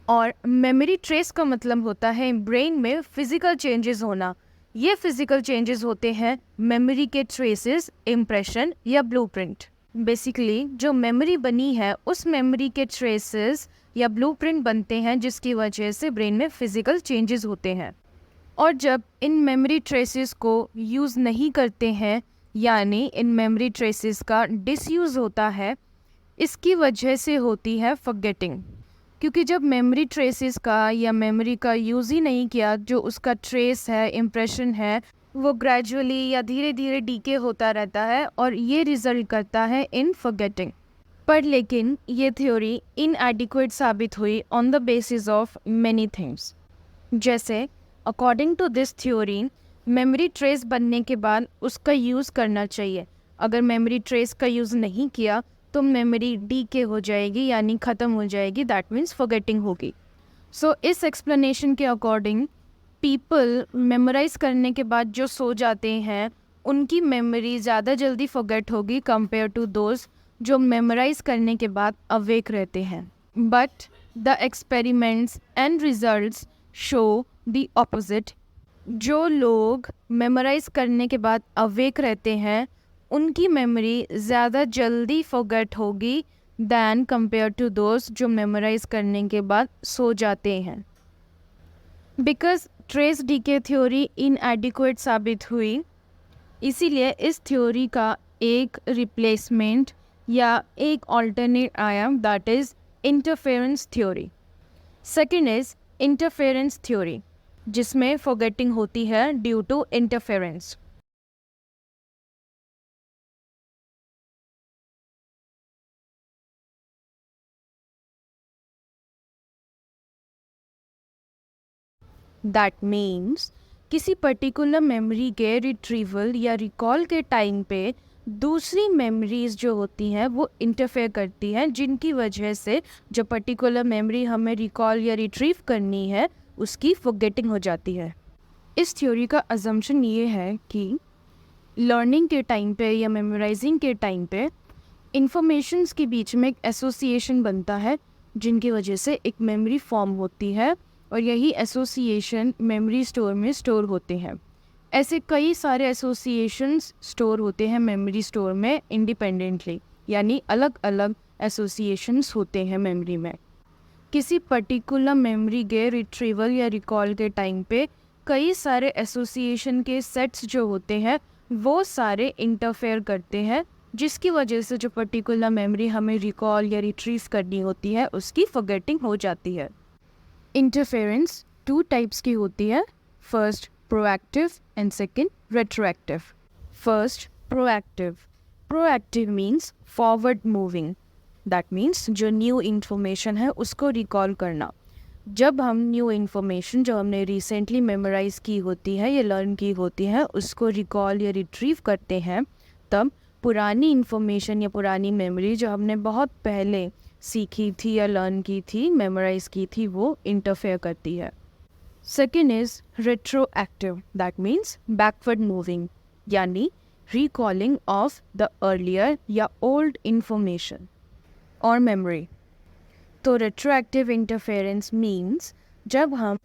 और मेमोरी ट्रेस का मतलब होता है ब्रेन में फिजिकल चेंजेस होना। ये फिजिकल चेंजेस होते हैं मेमोरी के ट्रेसेस, इम्प्रेशन या ब्लूप्रिंट। बेसिकली जो मेमोरी बनी है उस मेमोरी के ट्रेसेस या ब्लूप्रिंट बनते हैं जिसकी वजह से ब्रेन में फिजिकल चेंजेस होते हैं। और जब इन मेमोरी ट्रेसेस को यूज़ नहीं करते हैं, यानी इन मेमोरी ट्रेसेस का डिसयूज़ होता है, इसकी वजह से होती है फॉरगेटिंग। क्योंकि जब मेमोरी ट्रेसेस का या मेमोरी का यूज़ ही नहीं किया, जो उसका ट्रेस है, इम्प्रेशन है, वो ग्रेजुअली या धीरे धीरे डीके होता रहता है और ये रिजल्ट करता है इन फॉरगेटिंग। पर लेकिन ये थ्योरी इनएडिक्वेट साबित हुई on the basis of many things. जैसे according to this theory memory trace बनने के बाद उसका यूज़ करना चाहिए। अगर मेमोरी ट्रेस का यूज़ नहीं किया तो मेमोरी डीके हो जाएगी, यानी ख़त्म हो जाएगी। दैट मीन्स फॉरगेटिंग होगी। सो इस एक्सप्लेनेशन के अकॉर्डिंग पीपल मेमोराइज करने के बाद जो सो जाते हैं उनकी मेमोरी ज़्यादा जल्दी फॉरगेट होगी कंपेयर टू दोज जो मेमोराइज करने के बाद अवेक रहते हैं। But the experiments and results show the opposite. जो लोग मेमोराइज करने के बाद अवेक रहते हैं उनकी मेमोरी ज़्यादा जल्दी फॉरगेट होगी दैन कंपेयर टू दोस्त जो मेमोराइज करने के बाद सो जाते हैं। Because trace decay theory inadequate साबित हुई, इसीलिए इस थ्योरी का एक रिप्लेसमेंट या एक ऑल्टरनेट आया, that is interference theory. Second is interference theory, जिसमें फॉरगेटिंग होती है due to interference. That means किसी पर्टिकुलर मेमोरी के रिट्रीवल या रिकॉल के टाइम पे दूसरी मेमोरीज जो होती हैं वो इंटरफेयर करती हैं, जिनकी वजह से जो पर्टिकुलर मेमोरी हमें रिकॉल या रिट्रीव करनी है उसकी फॉरगेटिंग हो जाती है। इस थ्योरी का अजम्पशन ये है कि लर्निंग के टाइम पे या मेमोराइजिंग के टाइम पे इंफॉर्मेशंस के बीच में एक एसोसिएशन बनता है, जिनकी वजह से एक मेमोरी फॉर्म होती है और यही एसोसिएशन मेमोरी स्टोर में स्टोर होते हैं। ऐसे कई सारे एसोसिएशंस स्टोर होते हैं मेमोरी स्टोर में इंडिपेंडेंटली, यानी अलग अलग एसोसिएशंस होते हैं मेमोरी में। किसी पर्टिकुलर मेमोरी के रिट्रीवल या रिकॉल के टाइम पे कई सारे एसोसिएशन के सेट्स जो होते हैं वो सारे इंटरफेयर करते हैं, जिसकी वजह से जो पर्टिकुलर मेमोरी हमें रिकॉल या रिट्रीव करनी होती है उसकी फॉरगेटिंग हो जाती है। इंटरफेरेंस 2 टाइप्स की होती है, first proactive and second retroactive. First proactive. Proactive means forward moving, that means जो न्यू इन्फॉर्मेशन है उसको रिकॉल करना। जब हम न्यू इन्फॉर्मेशन जो हमने रिसेंटली मेमोराइज की होती है या लर्न की होती है उसको रिकॉल या रिट्रीव करते हैं, तब पुरानी इन्फॉर्मेशन या पुरानी मेमोरी जो हमने बहुत पहले सीखी थी या लर्न की थी, मेमोराइज की थी, वो इंटरफेयर करती है। Second is retroactive, that means backward moving, यानी रिकॉलिंग ऑफ द अर्लियर या ओल्ड इंफॉर्मेशन और मेमोरी। तो रेट्रोएक्टिव इंटरफेरेंस मीन्स जब हम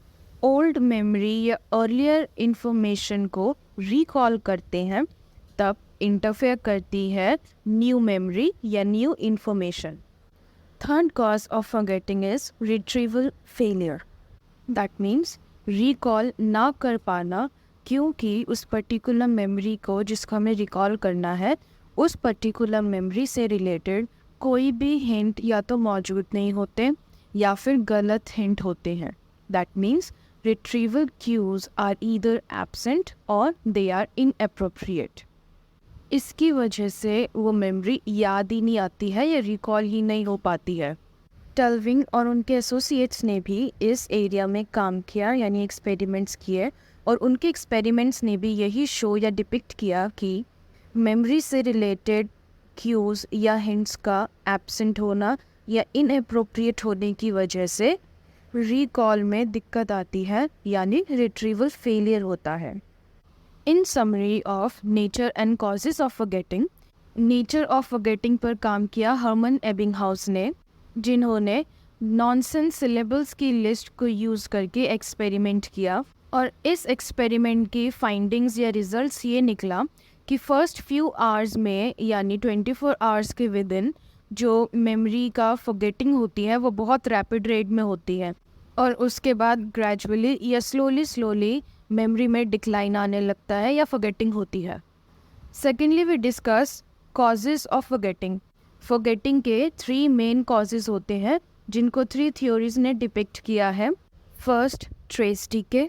ओल्ड मेमोरी या अर्लियर इंफॉर्मेशन को रिकॉल करते हैं तब इंटरफेयर करती है न्यू मेमोरी या new information. Third cause of forgetting is retrieval failure, that means recall ना कर पाना, क्योंकि उस पर्टिकुलर मेमोरी को जिसको हमें रिकॉल करना है उस पर्टिकुलर मेमोरी से रिलेटेड कोई भी हिंट या तो मौजूद नहीं होते या फिर गलत हिंट होते हैं। That means retrieval cues are either absent or they are inappropriate. इसकी वजह से वो मेमोरी याद ही नहीं आती है या रिकॉल ही नहीं हो पाती है। टल्विंग और उनके एसोसिएट्स ने भी इस एरिया में काम किया, यानी एक्सपेरिमेंट्स किए, और उनके एक्सपेरिमेंट्स ने भी यही शो या डिपिक्ट किया कि मेमोरी से रिलेटेड क्यूज़ या हिंट्स का एब्सेंट होना या इनएप्रोप्रिएट होने की वजह से रिकॉल में दिक्कत आती है, यानी रिट्रीवल फेलियर होता है। इन summary of nature and causes of forgetting, nature of forgetting पर काम किया हर्मन एबिंगहाउस ने, जिन्होंने नॉनसेंस सिलेबल्स की लिस्ट को यूज़ करके एक्सपेरिमेंट किया, और इस एक्सपेरिमेंट की फाइंडिंग्स या रिजल्ट्स ये निकला कि फ़र्स्ट फ्यू आवर्स में, यानी 24 आवर्स के विद इन, जो मेमोरी का फॉरगेटिंग होती है वो बहुत रैपिड रेट में होती है, और उसके बाद ग्रेजुअली या स्लोली मेमोरी में डिक्लाइन आने लगता है या फॉरगेटिंग होती है। Secondly we discuss causes of forgetting. Forgetting के 3 मेन कॉजेज़ होते हैं जिनको 3 थ्योरीज ने डिपिक्ट किया है। First trace decay,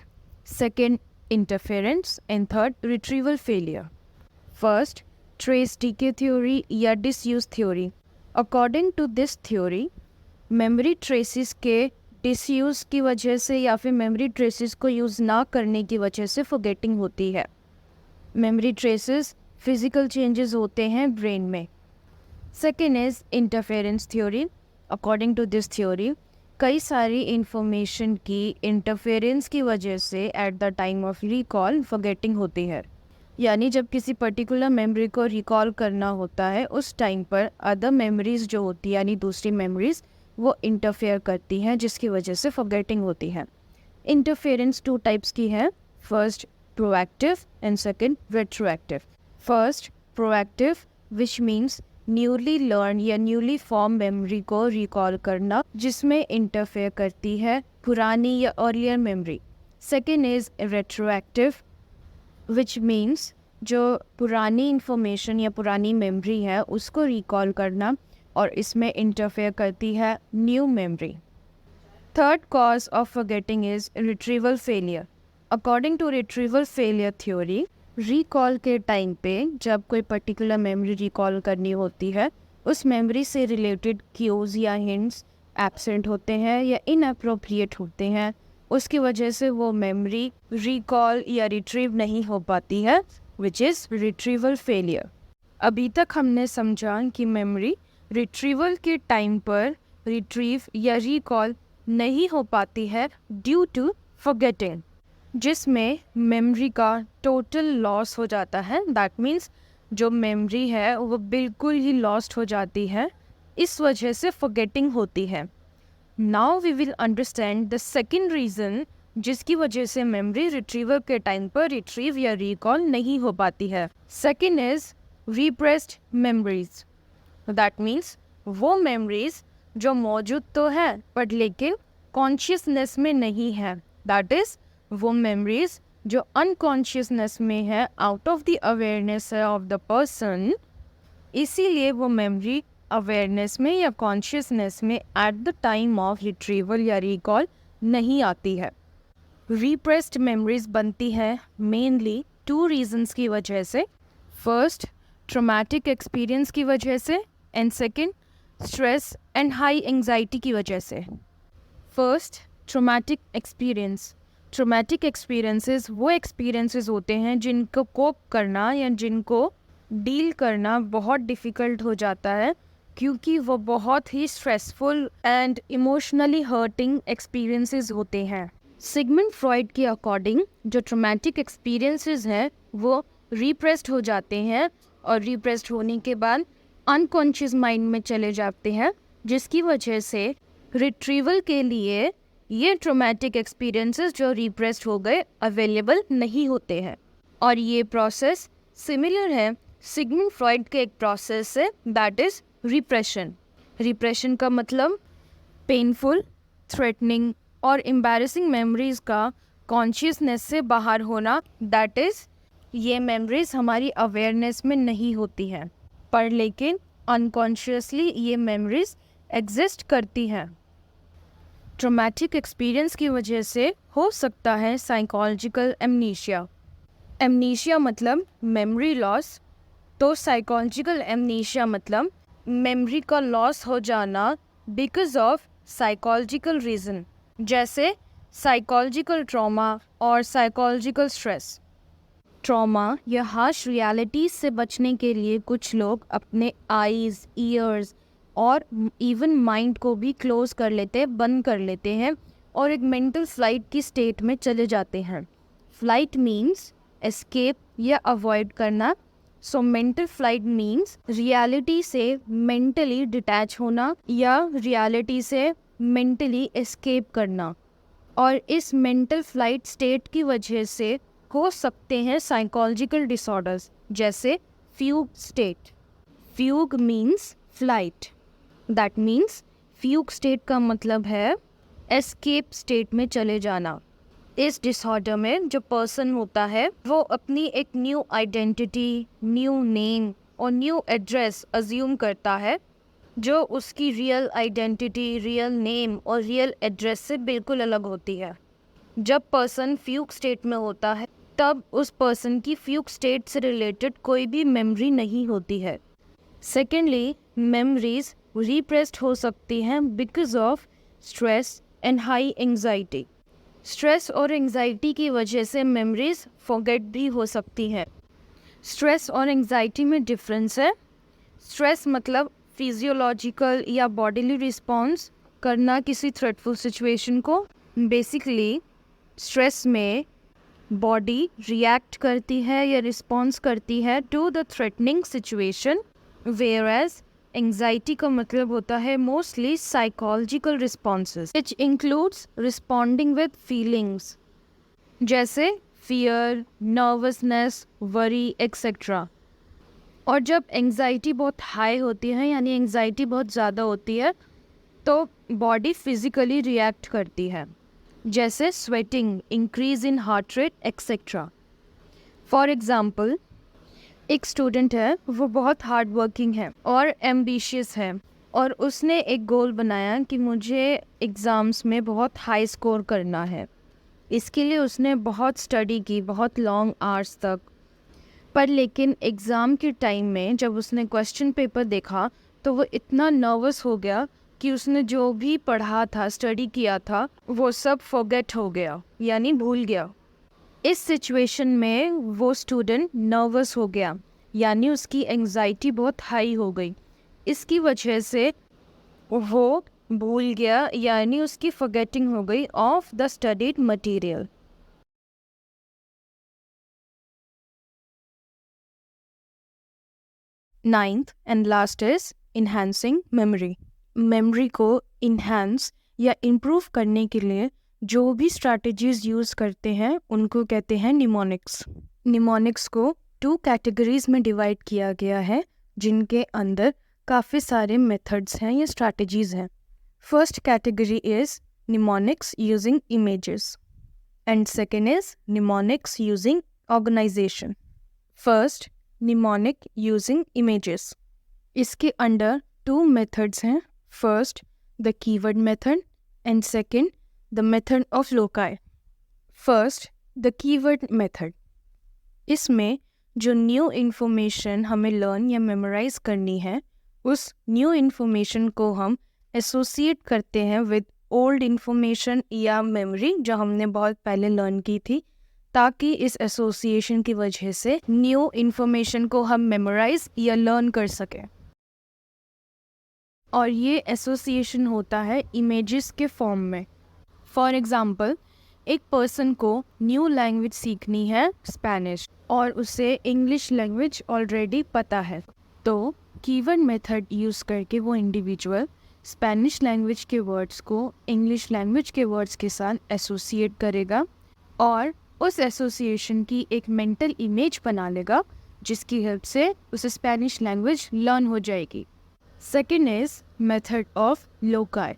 second interference and third retrieval failure. First trace decay theory या disuse theory. According to this theory, memory traces के disuse की वजह से या फिर मेमोरी ट्रेसेस को यूज़ ना करने की वजह से फॉरगेटिंग होती है। मेमोरी ट्रेसेस फिजिकल चेंजेस होते हैं ब्रेन में। Second is interference theory. According to this theory, कई सारी इंफॉर्मेशन की इंटरफेरेंस की वजह से at the time of recall forgetting होती है, यानी जब किसी पर्टिकुलर मेमोरी को रिकॉल करना होता है उस टाइम पर अदर मेमोरीज जो होती है, यानी दूसरी मेमोरीज, वो इंटरफेयर करती हैं जिसकी वजह से फॉरगेटिंग होती है। इंटरफेरेंस 2 टाइप्स की है, first proactive and second retroactive. First proactive, which means newly learn या न्यूली फॉर्म मेमोरी को रिकॉल करना जिसमें इंटरफेयर करती है पुरानी या earlier memory. Second is retroactive, which means जो पुरानी इंफॉर्मेशन या पुरानी मेमोरी है उसको रिकॉल करना और इसमें इंटरफेयर करती है new memory. Third cause of forgetting is retrieval failure. According to retrieval failure theory, recall के टाइम पे जब कोई पर्टिकुलर मेमोरी रिकॉल करनी होती है उस मेमोरी से रिलेटेड क्यूज़ या हिंट्स एब्सेंट होते हैं या इनअप्रोप्रिएट होते हैं, उसकी वजह से वो मेमोरी रिकॉल या रिट्रीव नहीं हो पाती है, विच इज़ रिट्रीवल फेलियर। अभी तक हमने समझा कि मेमोरी रिट्रीवल के टाइम पर रिट्रीव या रिकॉल नहीं हो पाती है ड्यू टू फॉरगेटिंग, जिसमें मेमोरी का टोटल लॉस हो जाता है। दैट मीन्स जो मेमोरी है वो बिल्कुल ही लॉस्ट हो जाती है, इस वजह से फॉरगेटिंग होती है। Now we will understand the second reason जिसकी वजह से मेमोरी रिट्रीवल के टाइम पर रिट्रीव या रिकॉल नहीं हो पाती है। Second is repressed memories. That means वो मेमोरीज जो मौजूद तो है बट लेकिन कॉन्शियसनेस में नहीं है। दैट इज़ वो मेमोरीज जो अनकॉन्शियसनेस में है, आउट ऑफ द अवेयरनेस है ऑफ द पर्सन, इसीलिए वो मेमोरी अवेयरनेस में या कॉन्शियसनेस में eight the time of retrieval या रिकॉल नहीं आती है। रिप्रेस्ड मेमोरीज बनती है मेनली 2 रीजंस की वजह से। फर्स्ट ट्रॉमेटिक एक्सपीरियंस की वजह से and second stress and high anxiety की वजह से। First, traumatic experience. Traumatic experiences वो एक्सपीरियंसेस होते हैं जिनको कोप करना या जिनको डील करना बहुत डिफ़िकल्ट हो जाता है, क्योंकि वो बहुत ही stressful and emotionally hurting experiences होते हैं। सिगमंड फ्रॉइड के अकॉर्डिंग जो ट्रॉमेटिक एक्सपीरियंसेस हैं वो रिप्रेस्ड हो जाते हैं, और रिप्रेस्ड होने के बाद अनकॉन्शियस माइंड में चले जाते हैं, जिसकी वजह से रिट्रीवल के लिए ये ट्रॉमेटिक एक्सपीरियंसेस जो रिप्रेस्ड हो गए अवेलेबल नहीं होते हैं। और ये प्रोसेस सिमिलर है सिगमंड फ्रॉइड के एक प्रोसेस से, दैट इज़ रिप्रेशन। रिप्रेशन का मतलब पेनफुल, थ्रेटनिंग और एम्बैरेसिंग मेमोरीज का कॉन्शियसनेस से बाहर होना, दैट इज़ ये मेमोरीज हमारी अवेयरनेस में नहीं होती हैं, पर लेकिन अनकॉन्शियसली ये मेमोरीज एग्जिस्ट करती हैं। ट्रॉमेटिक एक्सपीरियंस की वजह से हो सकता है साइकोलॉजिकल एमनीशिया। एमनीशिया मतलब मेमोरी लॉस, तो साइकोलॉजिकल एमनीशिया मतलब मेमोरी का लॉस हो जाना बिकॉज ऑफ साइकोलॉजिकल रीज़न, जैसे साइकोलॉजिकल ट्रॉमा और साइकोलॉजिकल स्ट्रेस। ट्रॉमा या हार्श रियलिटीज से बचने के लिए कुछ लोग अपने आईज, ईयर्स और इवन माइंड को भी क्लोज कर लेते, बंद कर लेते हैं और एक मेंटल फ्लाइट की स्टेट में चले जाते हैं। फ्लाइट मीन्स एस्केप या अवॉइड करना। So mental flight means reality से मेंटली डिटैच होना या रियलिटी से मेंटली एस्केप करना। और इस मेंटल फ्लाइट स्टेट की वजह से हो सकते हैं साइकोलॉजिकल डिसऑर्डर्स, जैसे fugue state. Fugue means flight, that means fugue state का मतलब है एस्केप स्टेट में चले जाना। इस डिसऑर्डर में जो पर्सन होता है वो अपनी एक न्यू आइडेंटिटी, न्यू नेम और न्यू एड्रेस अज्यूम करता है, जो उसकी रियल आइडेंटिटी, रियल नेम और रियल एड्रेस से बिल्कुल अलग होती है। जब पर्सन फ्यूग स्टेट में होता है तब उस पर्सन की फ्यूग स्टेट से रिलेटेड कोई भी मेमोरी नहीं होती है। सेकेंडली, मेमोरीज रिप्रेस्ड हो सकती हैं because of stress and high anxiety. Stress और एंजाइटी की वजह से मेमोरीज फॉरगेट भी हो सकती हैं। स्ट्रेस और एंजाइटी में डिफरेंस है। स्ट्रेस मतलब फिजियोलॉजिकल या बॉडीली रिस्पॉन्स करना किसी थ्रेटफुल सिचुएशन को। बेसिकली स्ट्रेस में बॉडी रिएक्ट करती है या रिस्पॉन्स करती है to the threatening situation, whereas anxiety का मतलब होता है mostly psychological responses, which includes responding with feelings जैसे फियर, नर्वसनेस, वरी एक्सेट्रा। और जब एंजाइटी बहुत हाई होती है, यानी एंजाइटी बहुत ज़्यादा होती है, तो बॉडी फिजिकली रिएक्ट करती है, जैसे sweating, increase in heart rate etcetera. For example, एक स्टूडेंट है, वो बहुत हार्ड वर्किंग है और एम्बिशियस है, और उसने एक गोल बनाया कि मुझे एग्ज़ाम्स में बहुत हाई स्कोर करना है। इसके लिए उसने बहुत स्टडी की, बहुत लॉन्ग आवर्स तक। पर लेकिन एग्ज़ाम के टाइम में जब उसने क्वेश्चन पेपर देखा तो वो इतना नर्वस हो गया कि उसने जो भी पढ़ा था, स्टडी किया था, वो सब फॉरगेट हो गया, यानी भूल गया। इस सिचुएशन में वो स्टूडेंट नर्वस हो गया, यानी उसकी एंजाइटी बहुत हाई हो गई। इसकी वजह से वो भूल गया, यानी उसकी फॉरगेटिंग हो गई of the studied material. Ninth and last is enhancing memory. Memory को इन्हांस या इम्प्रूव करने के लिए जो भी स्ट्रैटेजीज यूज़ करते हैं उनको कहते हैं निमोनिक्स। निमोनिक्स को 2 कैटेगरीज में डिवाइड किया गया है, जिनके अंदर काफ़ी सारे मेथड्स हैं या स्ट्रैटेजीज हैं। First category is mnemonics using images and second is mnemonics using organisation. First, mnemonic using images. इसके अंडर 2 मेथड्स हैं। First, the keyword method and second, the method of loci. First, the keyword method. इसमें जो new information हमें learn या memorise करनी है उस new information को हम एसोसिएट करते हैं विद ओल्ड इन्फॉर्मेशन या मेमोरी जो हमने बहुत पहले लर्न की थी, ताकि इस एसोसिएशन की वजह से न्यू इन्फॉर्मेशन को हम मेमोराइज या लर्न कर सकें। और ये एसोसिएशन होता है इमेजेस के फॉर्म में। फॉर एग्ज़ाम्पल, एक पर्सन को न्यू लैंग्वेज सीखनी है स्पेनिश और उसे इंग्लिश लैंग्वेज ऑलरेडी पता है, तो कीवर्ड मेथड यूज़ करके वो इंडिविजुअल स्पेनिश लैंग्वेज के वर्ड्स को इंग्लिश लैंग्वेज के वर्ड्स के साथ एसोसिएट करेगा और उस एसोसिएशन की एक मेंटल इमेज बना लेगा, जिसकी हेल्प से उसे स्पेनिश लैंग्वेज लर्न हो जाएगी। Second is method of loci.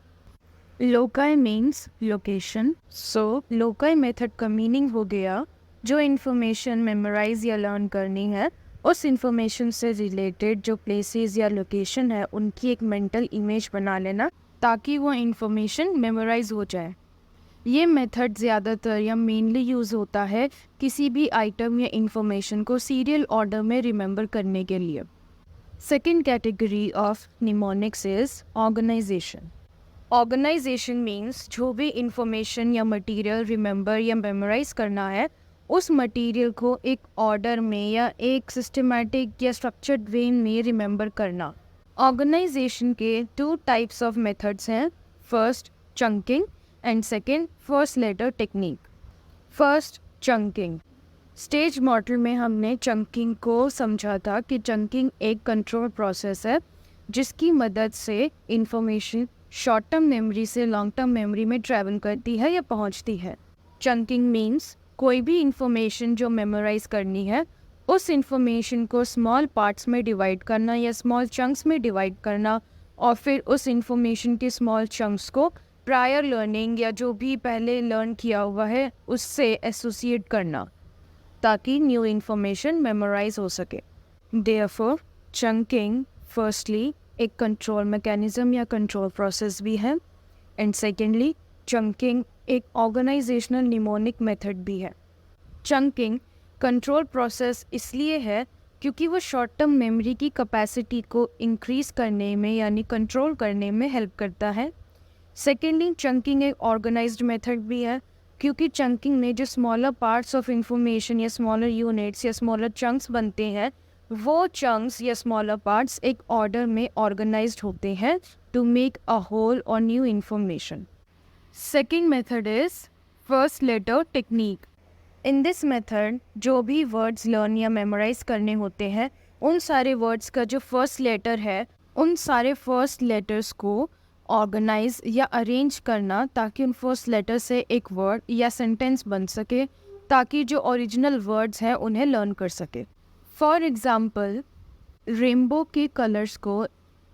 Loci means location. So loci method का मीनिंग हो गया, जो इन्फॉर्मेशन मेमोराइज या लर्न करनी है उस इन्फॉर्मेशन से रिलेटेड जो प्लेसेस या लोकेशन है उनकी एक मेंटल इमेज बना लेना, ताकि वो इन्फॉर्मेशन मेमोराइज हो जाए। ये मेथड ज़्यादातर या मेनली यूज़ होता है किसी भी आइटम या इन्फॉर्मेशन को सीरियल ऑर्डर में रिमेंबर करने के लिए। Second category of mnemonics is organisation. Organisation means जो भी इंफॉर्मेशन या मटेरियल रिमेंबर या मेमोराइज करना है, उस मटेरियल को एक ऑर्डर में या एक सिस्टमैटिक या स्ट्रक्चर्ड वे में रिमेंबर करना। ऑर्गेनाइजेशन के 2 टाइप्स ऑफ मेथड्स हैं, first chunking and second first letter technique. First chunking. Stage model में हमने चंकिंग को समझा था कि चंकिंग एक कंट्रोल प्रोसेस है जिसकी मदद से इंफॉर्मेशन शॉर्ट टर्म मेमोरी से लॉन्ग टर्म मेमोरी में ट्रैवल करती है या पहुंचती है। चंकिंग मीन्स कोई भी इंफॉर्मेशन जो मेमोराइज करनी है उस इंफॉर्मेशन को स्मॉल पार्ट्स में डिवाइड करना या स्मॉल चंक्स में डिवाइड करना और फिर उस इंफॉर्मेशन के स्मॉल चंक्स को प्रायर लर्निंग या जो भी पहले लर्न किया हुआ है उससे एसोसिएट करना, ताकि न्यू इन्फॉर्मेशन मेमोराइज हो सके। देयरफॉर चंकिंग फर्स्टली एक कंट्रोल मैकेनिज्म या कंट्रोल प्रोसेस भी है, एंड सेकेंडली चंकिंग एक ऑर्गेनाइजेशनल निमोनिक मेथड भी है। चंकिंग कंट्रोल प्रोसेस इसलिए है क्योंकि वो शॉर्ट टर्म मेमोरी की कैपेसिटी को इंक्रीज करने में यानी कंट्रोल करने में हेल्प करता है। सेकेंडली चंकिंग एक ऑर्गेनाइज्ड मेथड भी है क्योंकि चंकिंग में जो स्मॉलर पार्ट्स ऑफ इंफॉर्मेशन या स्मॉलर यूनिट्स या स्मॉलर चंक्स बनते हैं, वो चंक्स या स्मॉलर पार्ट्स एक ऑर्डर में ऑर्गेनाइज्ड होते हैं टू मेक अ होल और new information. Second method is first letter technique. In this method जो भी वर्ड्स लर्न या मेमोराइज करने होते हैं, उन सारे वर्ड्स का जो फर्स्ट लेटर है उन सारे फर्स्ट लेटर्स को ऑर्गेनाइज या अरेंज करना, ताकि उन फर्स्ट लेटर से एक वर्ड या सेंटेंस बन सके, ताकि जो ओरिजिनल वर्ड्स हैं उन्हें लर्न कर सके। फॉर एग्ज़ाम्पल, रेनबो के कलर्स को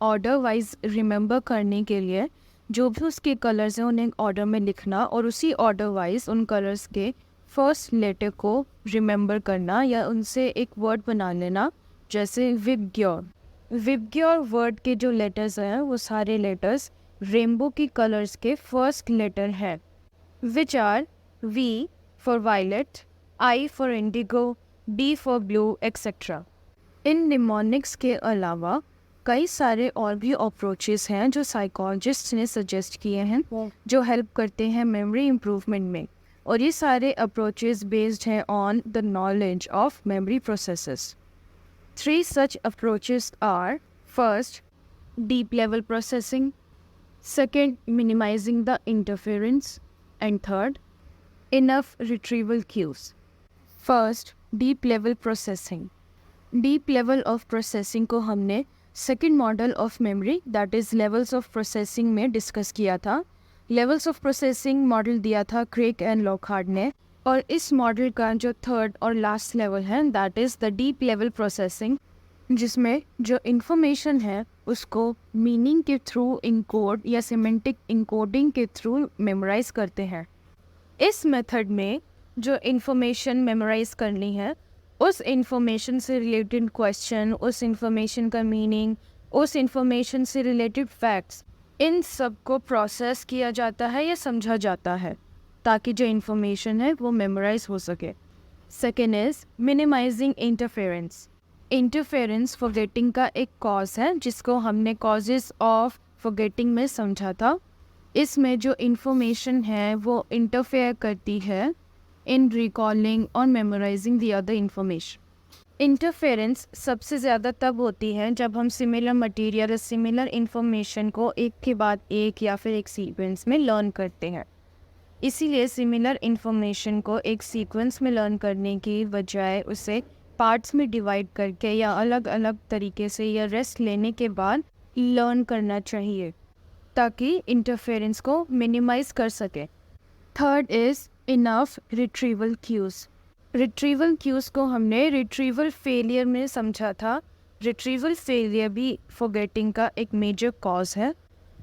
ऑर्डर वाइज रिमेंबर करने के लिए जो भी उसके कलर्स हैं उन्हें ऑर्डर में लिखना और उसी ऑर्डर वाइज उन कलर्स के फर्स्ट लेटर को रिमेंबर करना या उनसे एक वर्ड बना लेना, जैसे विबग्योर। विबग्योर वर्ड के जो लेटर्स हैं वो सारे लेटर्स रेनबो की कलर्स के फर्स्ट लेटर हैं, which are V for violet, I for indigo, D for blue etcetera. इन निमोनिक्स के अलावा कई सारे और भी अप्रोचेस हैं जो साइकोलॉजिस्ट ने सजेस्ट किए हैं जो हेल्प करते हैं मेमोरी इम्प्रूवमेंट में, और ये सारे अप्रोचेस बेस्ड हैं on the knowledge of memory processes. 3 such approaches are: first, deep level processing; second, minimizing the interference; and third, enough retrieval cues. First, deep level processing. Deep level of processing को हमने second model of memory that is levels of processing में discuss किया था। levels of processing model दिया था Craig and Lockhart ने, और इस मॉडल का जो थर्ड और लास्ट लेवल है that is the deep level processing, जिसमें जो इन्फॉर्मेशन है उसको मीनिंग के थ्रू इनकोड या सिमेंटिक इनकोडिंग के थ्रू मेमोराइज करते हैं। इस मेथड में जो इन्फॉर्मेशन मेमोराइज करनी है, उस इन्फॉर्मेशन से रिलेटेड क्वेश्चन, उस इन्फॉर्मेशन का मीनिंग, उस इन्फॉर्मेशन से रिलेटेड फैक्ट्स, इन सब को प्रोसेस किया जाता है या समझा जाता है ताकि जो इन्फॉर्मेशन है वो मेमोराइज हो सके। Second is minimising interference. Interference forgetting का एक कॉज है जिसको हमने कॉजेस ऑफ फॉरगेटिंग में समझा था। इसमें जो इन्फॉर्मेशन है वो इंटरफेयर करती है इन रिकॉलिंग और memorising the other information. Interference सबसे ज़्यादा तब होती है जब हम सिमिलर मटेरियल या सिमिलर इन्फॉर्मेशन को एक के बाद एक या फिर एक सीक्वेंस में लर्न करते हैं। इसीलिए सिमिलर इन्फॉर्मेशन को एक सीक्वेंस में लर्न करने की बजाय उसे पार्ट्स में डिवाइड करके या अलग अलग तरीके से या रेस्ट लेने के बाद लर्न करना चाहिए ताकि इंटरफेरेंस को मिनिमाइज कर सके। Third is enough retrieval cues. Retrieval cues को हमने रिट्रीवल फेलियर में समझा था। रिट्रीवल फेलियर भी फॉरगेटिंग का एक मेजर कॉज है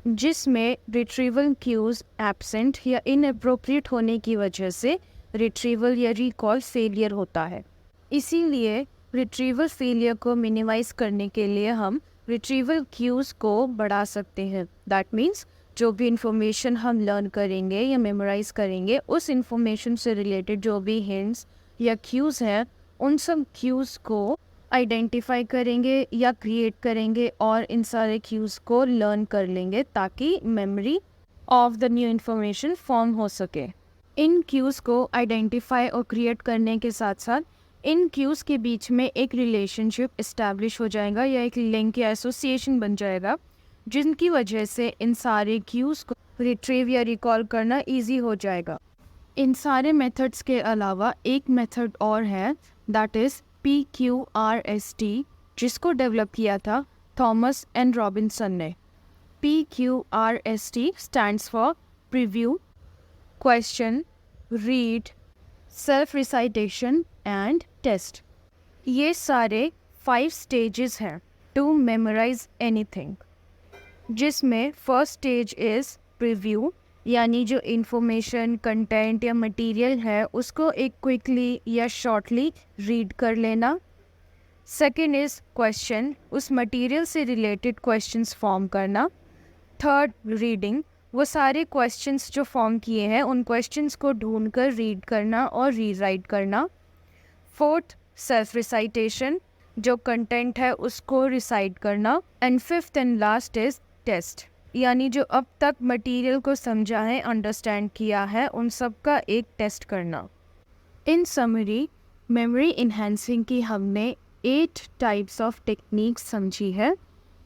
जिसमें रिट्रीवल क्यूज़ एब्सेंट या इनअप्रोप्रिएट होने की वजह से रिट्रीवल या रिकॉल फेलियर होता है। इसीलिए रिट्रीवल फेलियर को मिनिमाइज करने के लिए हम रिट्रीवल क्यूज़ को बढ़ा सकते हैं। दैट मीन्स जो भी इंफॉर्मेशन हम लर्न करेंगे या मेमोराइज करेंगे उस इंफॉर्मेशन से रिलेटेड जो भी हिंट्स या क्यूज़ हैं उन सब क्यूज़ को आइडेंटिफाई करेंगे या क्रिएट करेंगे और इन सारे क्यूज़ को लर्न कर लेंगे ताकि memory of the new information form हो सके। इन क्यूज़ को आइडेंटिफाई और क्रिएट करने के साथ साथ इन क्यूज़ के बीच में एक रिलेशनशिप इस्टेब्लिश हो जाएगा या एक लिंक या एसोसिएशन बन जाएगा जिनकी वजह से इन सारे क्यूज़ को रिट्रीव या रिकॉल करना इजी हो जाएगा। इन सारे मेथड्स के अलावा एक मेथड और है दैट इज़ PQRST जिसको डेवलप किया था थॉमस एंड रॉबिन्सन ने। PQRST stands for preview, question, read, self recitation and test. ये सारे 5 स्टेजेस हैं टू मेमोराइज एनीथिंग, जिसमें फर्स्ट स्टेज इज़ प्रीव्यू यानी जो इन्फॉर्मेशन, कंटेंट या मटेरियल है उसको एक क्विकली या शॉर्टली रीड कर लेना। सेकंड इज़ क्वेश्चन, उस मटेरियल से रिलेटेड क्वेश्चंस फॉर्म करना। थर्ड रीडिंग, वो सारे क्वेश्चंस जो फॉर्म किए हैं उन क्वेश्चंस को ढूंढकर रीड करना और रीराइट करना। फोर्थ सेल्फ रिसाइटेशन, जो कंटेंट है उसको रिसाइट करना। And fifth and last is test, यानी जो अब तक मटेरियल को समझा है, अंडरस्टैंड किया है, उन सब का एक टेस्ट करना। इन समरी मेमोरी इन्हेंसिंग की हमने 8 टाइप्स ऑफ टेक्निक्स समझी है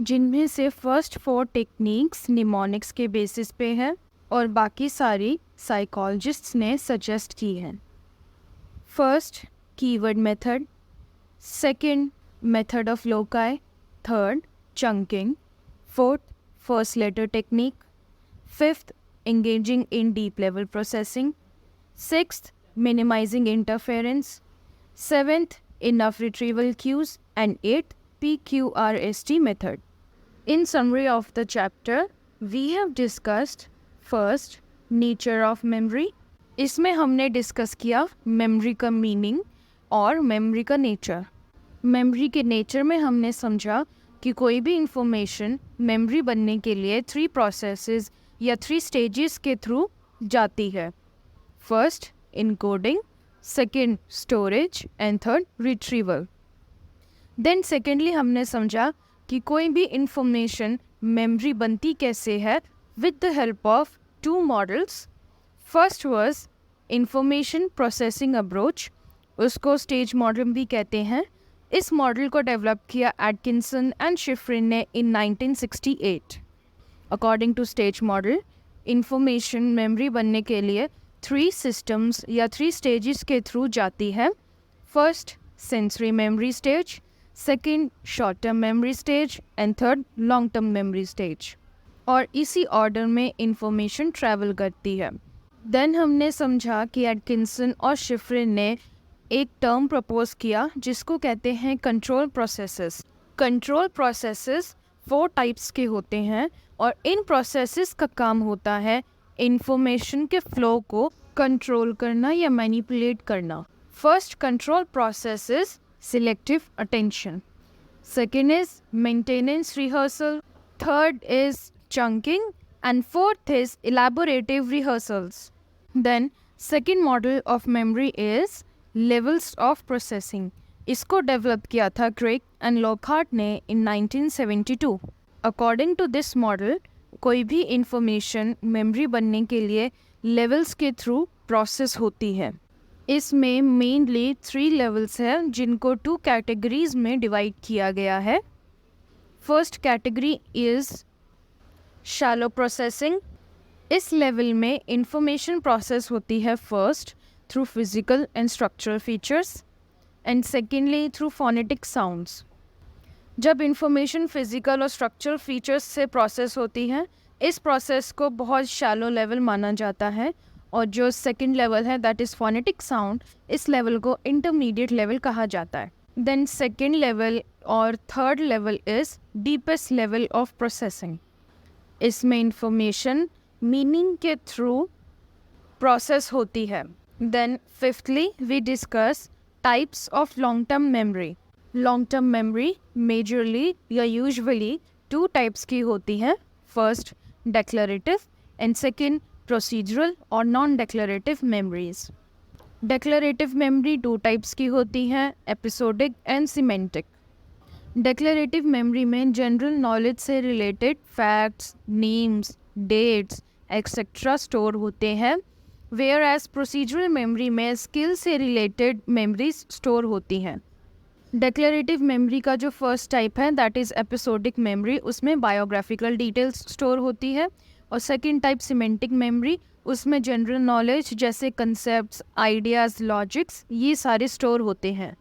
जिनमें से फर्स्ट 4 टेक्निक्स निमोनिक्स के बेसिस पे है और बाकी सारी साइकोलॉजिस्ट्स ने सजेस्ट की हैं। First keyword method, second method of loci, third chunking, fourth first letter technique, fifth engaging in deep level processing, sixth minimizing interference, seventh enough retrieval cues, and eighth PQRST method. In summary of the chapter, we have discussed first nature of memory. इसमें हमने discuss किया memory का meaning और memory का nature. Memory के nature में हमने समझा कि कोई भी इंफॉर्मेशन मेमोरी बनने के लिए 3 प्रोसेसेस या 3 स्टेजेस के थ्रू जाती है। First encoding, second storage and third retrieval. Then secondly हमने समझा कि कोई भी इंफॉर्मेशन मेमोरी बनती कैसे है with the help of 2 models. First was information processing approach, उसको स्टेज मॉडल भी कहते हैं। इस मॉडल को डेवलप किया एटकिंसन एंड शिफ्रिन ने in 1968। According to stage model, information memory बनने के लिए 3 सिस्टम्स या 3 स्टेजेस के थ्रू जाती है। First sensory memory stage, second short term memory stage and third long term memory stage, और इसी ऑर्डर में इंफॉर्मेशन ट्रैवल करती है। देन हमने समझा कि एटकिंसन और शिफ्रिन ने एक टर्म प्रपोज किया जिसको कहते हैं control processes. Control processes 4 types के होते हैं और इन प्रोसेसेस का काम होता है इंफॉर्मेशन के फ्लो को कंट्रोल करना या मैनिपुलेट करना। First control process is selective attention, second is maintenance rehearsal, third is chunking and fourth is elaborative rehearsals. Then second model of memory is levels of processing. इसको develop किया था Craig and Lockhart ने इन 1972। According to this model, कोई भी information memory बनने के लिए levels के थ्रू प्रोसेस होती है। इसमें मेनली 3 लेवल्स हैं जिनको 2 कैटेगरीज में डिवाइड किया गया है। First category is shallow processing. इस लेवल में इंफॉर्मेशन प्रोसेस होती है first through physical and structural features and secondly through phonetic sounds. जब इंफॉर्मेशन फिजिकल और स्ट्रक्चरल फीचर्स से प्रोसेस होती है, इस प्रोसेस को बहुत शैलो लेवल माना जाता है, और जो सेकंड लेवल है दैट इज़ फोनेटिक साउंड, इस लेवल को इंटरमीडिएट लेवल कहा जाता है। देन सेकंड लेवल और third level is deepest level of processing. इसमें इंफॉर्मेशन मीनिंग के थ्रू प्रोसेस होती है। Then fifthly we discuss types of long term memory. Long term memory majorly या यूजुअली 2 टाइप्स की होती है। First declarative and second procedural और non declarative memories. Declarative memory 2 types की होती हैं, episodic and semantic. Declarative memory में general knowledge से related facts, names, dates etcetera store होते हैं, वेयर एज प्रोसीजरल मेमोरी में स्किल से रिलेटेड मेमोरीज स्टोर होती हैं। डेक्लरेटिव मेमोरी का जो फर्स्ट टाइप है दैट इज़ एपिसोडिक मेमोरी, उसमें बायोग्राफिकल डिटेल्स स्टोर होती है, और सेकंड टाइप सिमेंटिक मेमोरी, उसमें जनरल नॉलेज जैसे कंसेप्ट्स, आइडियाज़, लॉजिक्स ये सारे स्टोर होते हैं।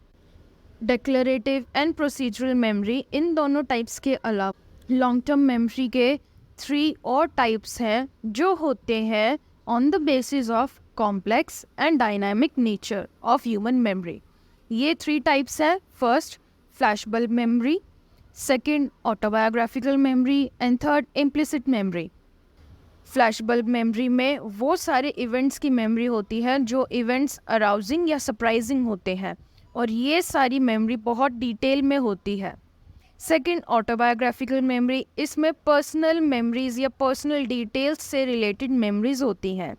डेक्लरेटिव एंड प्रोसीजरल मेमोरी, इन दोनों टाइप्स के अलावा लॉन्ग टर्म मेमोरी के 3 और टाइप्स हैं जो होते हैं on the basis of complex and dynamic nature of human memory. ये 3 टाइप्स हैं। First flash bulb memory, second autobiographical memory and third implicit memory. Flash bulb memory में वो सारे इवेंट्स की मेमोरी होती है जो इवेंट्स अराउजिंग या सरप्राइजिंग होते हैं, और ये सारी मेमोरी बहुत डिटेल में होती है। सेकंड ऑटोबायोग्राफिकल मेमोरी, इसमें पर्सनल मेमोरीज या पर्सनल डिटेल्स से रिलेटेड मेमोरीज होती हैं।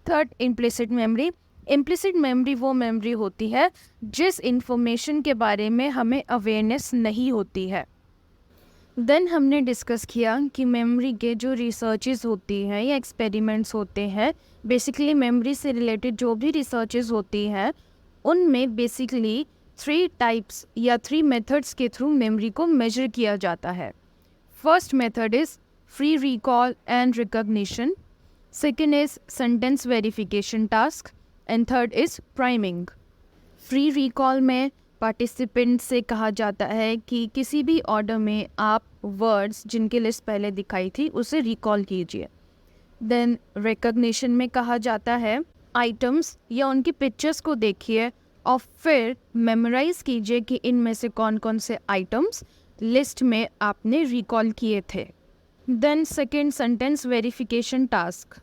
Third implicit memory, implicit memory वो मेमोरी होती है जिस इंफॉर्मेशन के बारे में हमें अवेयरनेस नहीं होती है। देन हमने डिस्कस किया कि मेमोरी के जो रिसर्चेस होती हैं या एक्सपेरिमेंट्स होते हैं, बेसिकली मेमोरी से रिलेटेड जो भी रिसर्चेस होती हैं उनमें बेसिकली 3 टाइप्स या 3 मेथड्स के थ्रू मेमोरी को मेजर किया जाता है। First method is free recall and recognition, second is sentence verification task and third is priming. Free recall में पार्टिसिपेंट से कहा जाता है कि किसी भी ऑर्डर में आप वर्ड्स जिनकी लिस्ट पहले दिखाई थी उसे रिकॉल कीजिए। देन रिकॉग्निशन में कहा जाता है आइटम्स या उनकी पिक्चर्स को देखिए और फिर मेमोराइज कीजिए कि इनमें से कौन कौन से आइटम्स लिस्ट में आपने रिकॉल किए थे। Then second sentence verification task,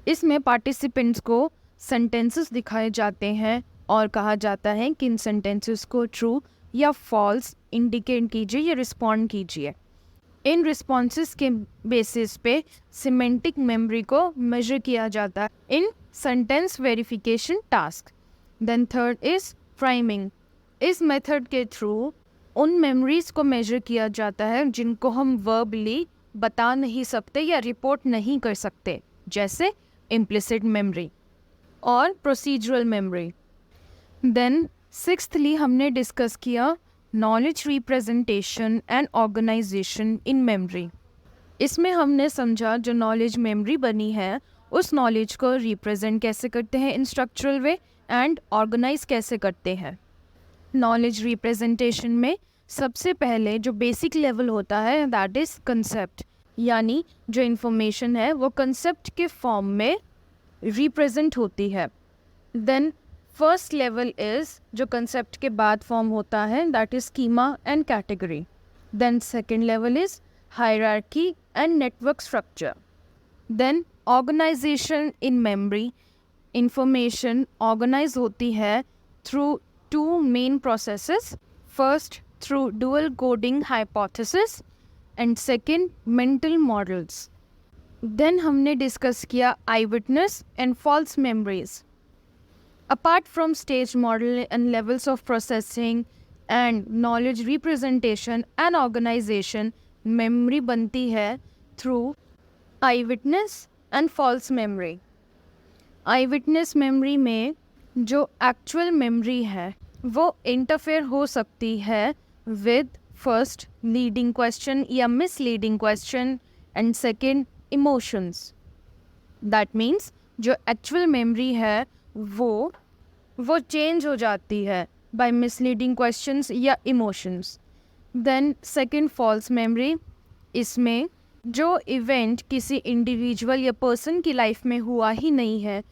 इसमें पार्टिसिपेंट्स को सेंटेंसेस दिखाए जाते हैं और कहा जाता है कि इन सेंटेंसेस को ट्रू या फॉल्स इंडिकेट कीजिए या रिस्पॉन्ड कीजिए। इन रिस्पॉन्सेस के बेसिस पे सिमेंटिक मेमोरी को मेजर किया जाता है in sentence verification task. Then third is priming, इस मेथड के थ्रू उन मेमोरीज को मेजर किया जाता है जिनको हम वर्बली बता नहीं सकते या रिपोर्ट नहीं कर सकते, जैसे इम्प्लिसिट मेमोरी और प्रोसीजरल मेमोरी। देन सिक्स्थली हमने डिस्कस किया knowledge representation and organisation in memory. इसमें हमने समझा जो नॉलेज मेमोरी बनी है उस नॉलेज को रिप्रेजेंट कैसे करते हैं in structural way and organise कैसे करते हैं। नॉलेज रिप्रेजेंटेशन में सबसे पहले जो बेसिक लेवल होता है दैट इज़ कंसेप्ट, यानी जो इन्फॉर्मेशन है वो कंसेप्ट के फॉर्म में रिप्रेजेंट होती है। देन फर्स्ट लेवल इज़ जो कंसेप्ट के बाद फॉर्म होता है that is schema and category. Then second level is hierarchy and network structure. Then organisation in memory, information organise होती है through 2 main processes, first through dual coding hypothesis and second mental models. Then हमने discuss किया आई witness and false memories. Apart from stage model and levels of processing, and knowledge representation and organisation memory बनती है through eye witness and false memory. Eye witness memory में जो actual memory है वो interfere हो सकती है विद फर्स्ट लीडिंग क्वेश्चन या misleading question and second emotions. That means जो एक्चुअल मेमोरी है वो चेंज हो जाती है बाय मिसलीडिंग क्वेश्चंस या emotions. Then second false memory, इसमें जो इवेंट किसी इंडिविजुअल या पर्सन की लाइफ में हुआ ही नहीं है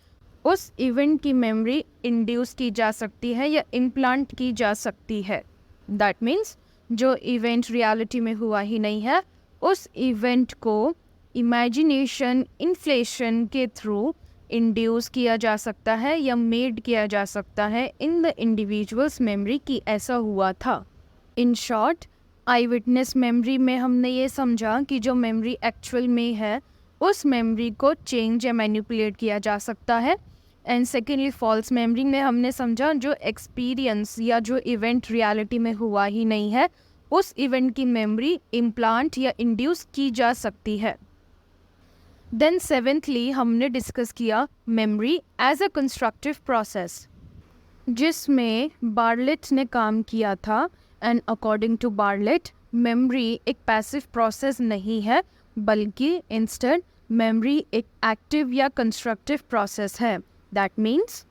उस इवेंट की मेमोरी इंड्यूस की जा सकती है या इम्प्लांट की जा सकती है। दैट मीन्स जो इवेंट रियलिटी में हुआ ही नहीं है उस इवेंट को इमेजिनेशन इन्फ्लेशन के थ्रू इंड्यूस किया जा सकता है या मेड किया जा सकता है इन द इंडिविजुअल्स मेमोरी कि ऐसा हुआ था। In short, I witness memory में हमने ये समझा कि जो मेमोरी एक्चुअल में है उस मेमोरी को चेंज या मैनिपुलेट किया जा सकता है। एंड सेकेंडली फॉल्स मेमोरी में हमने समझा जो एक्सपीरियंस या जो इवेंट रियलिटी में हुआ ही नहीं है उस इवेंट की मेमोरी इम्प्लांट या इंड्यूस की जा सकती है। देन सेवेंथली हमने डिस्कस किया memory as a constructive process, जिसमें बार्लेट ने काम किया था। And according to Bartlett memory एक पैसिव प्रोसेस नहीं है बल्कि इंस्टेड मेमोरी एक एक्टिव या कंस्ट्रक्टिव प्रोसेस है। दैट मीन्स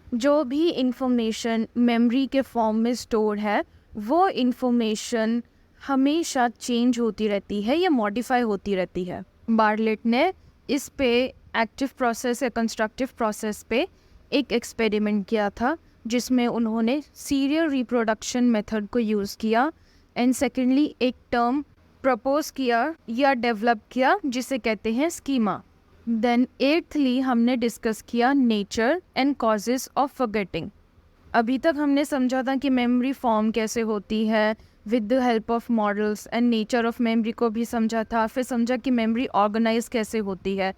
जो भी इंफॉर्मेशन मेमोरी के फॉर्म में स्टोर है वो इंफॉर्मेशन हमेशा चेंज होती रहती है या मॉडिफाई होती रहती है। बार्लेट ने इस पे एक्टिव प्रोसेस या कंस्ट्रक्टिव प्रोसेस पे एक एक्सपेरिमेंट किया था जिसमें उन्होंने सीरियल रिप्रोडक्शन मेथड को यूज़ किया। एंड सेकेंडली एक टर्म प्रपोज किया या डेवलप किया जिसे कहते हैं स्कीमा। देन एट्थली हमने डिस्कस किया nature and causes of forgetting. अभी तक हमने समझा था कि मेमोरी फॉर्म कैसे होती है with the help of models and nature of memory को भी समझा था, फिर समझा कि मेमोरी ऑर्गेनाइज कैसे होती है।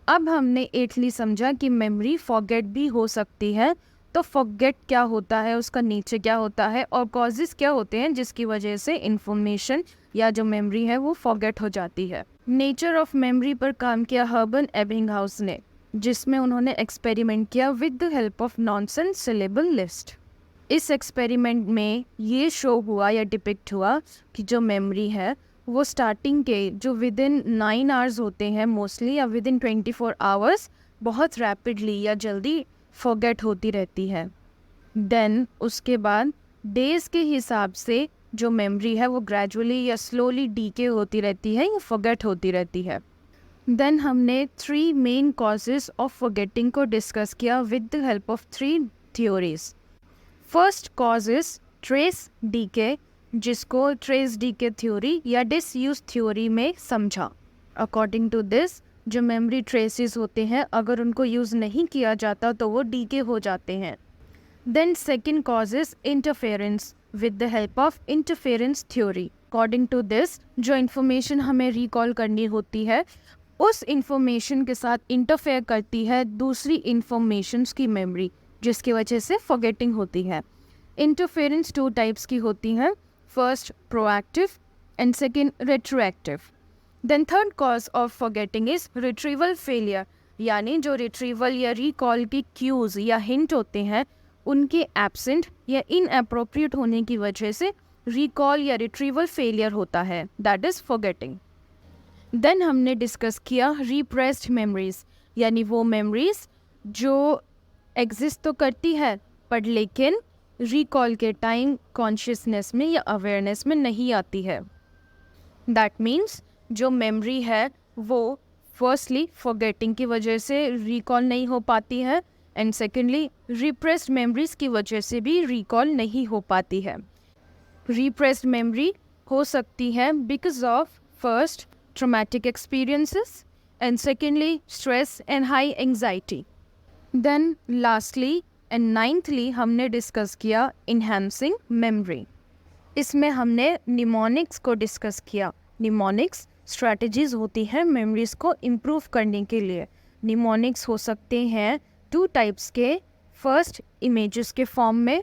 अब हमने एट्थली समझा कि मेमोरी फॉरगेट भी हो सकती है। तो फॉरगेट क्या होता है, उसका नेचर क्या होता है और कॉजेस क्या होते हैं जिसकी वजह से इंफॉर्मेशन या जो मेमोरी है वो फॉरगेट हो जाती है। नेचर ऑफ मेमोरी पर काम किया हर्बर्ट एबिंगहाउस ने, जिसमें उन्होंने एक्सपेरिमेंट किया with the help of nonsense syllable list. इस एक्सपेरिमेंट में ये शो हुआ या डिपिक्ट हुआ कि जो मेमोरी है वो स्टार्टिंग के जो विद इन 9 आवर्स होते हैं मोस्टली या विद इन 24 आवर्स बहुत रैपिडली या जल्दी फॉरगेट होती रहती है। देन उसके बाद डेज़ के हिसाब से जो मेमोरी है वो ग्रेजुअली या स्लोली डीके होती रहती है या फॉरगेट होती रहती है। देन हमने 3 मेन कॉजेस ऑफ फॉरगेटिंग को डिस्कस किया with the help of 3 theories. First cause is trace decay, जिसको ट्रेस डीके थ्योरी या डिसयूज थ्योरी में समझा। अकॉर्डिंग टू दिस जो मेमोरी ट्रेसेस होते हैं अगर उनको यूज़ नहीं किया जाता तो वो डीके हो जाते हैं। Then second cause is interference with the help of interference theory. According to this जो इन्फॉर्मेशन हमें रिकॉल करनी होती है उस इंफॉर्मेशन के साथ इंटरफेयर करती है दूसरी इंफॉर्मेशंस की मेमोरी, जिसकी वजह से फॉरगेटिंग होती है। इंटरफेरेंस 2 टाइप्स की होती हैं, first proactive and second retroactive. Then third cause of forgetting is retrieval failure, यानी जो रिट्रीवल या रिकॉल की क्यूज या हिंट होते हैं उनके एब्सेंट या इनअप्रोप्रिएट होने की वजह से रिकॉल या रिट्रीवल फेलियर होता है, दैट इज फॉरगेटिंग। देन हमने डिस्कस किया रिप्रेस्ड मेमोरीज, यानी वो मेमोरीज जो एग्जिस्ट तो करती है पर लेकिन रिकॉल के टाइम कॉन्शियसनेस में या अवेयरनेस में नहीं आती है। दैट मीन्स जो मेमोरी है वो फर्स्टली फॉरगेटिंग की वजह से रिकॉल नहीं हो पाती है एंड सेकेंडली रिप्रेस्ड मेमोरीज की वजह से भी रिकॉल नहीं हो पाती है। रिप्रेस्ड मेमोरी हो सकती है because of first traumatic experiences and secondly stress and high anxiety. Then lastly and ninthly हमने डिस्कस किया enhancing memory। इसमें हमने निमोनिक्स को डिस्कस किया। निमोनिक्स स्ट्रैटेजीज होती हैं मेमोरीज को इम्प्रूव करने के लिए। निमोनिक्स हो सकते हैं 2 टाइप्स के, फर्स्ट इमेजेस के फॉर्म में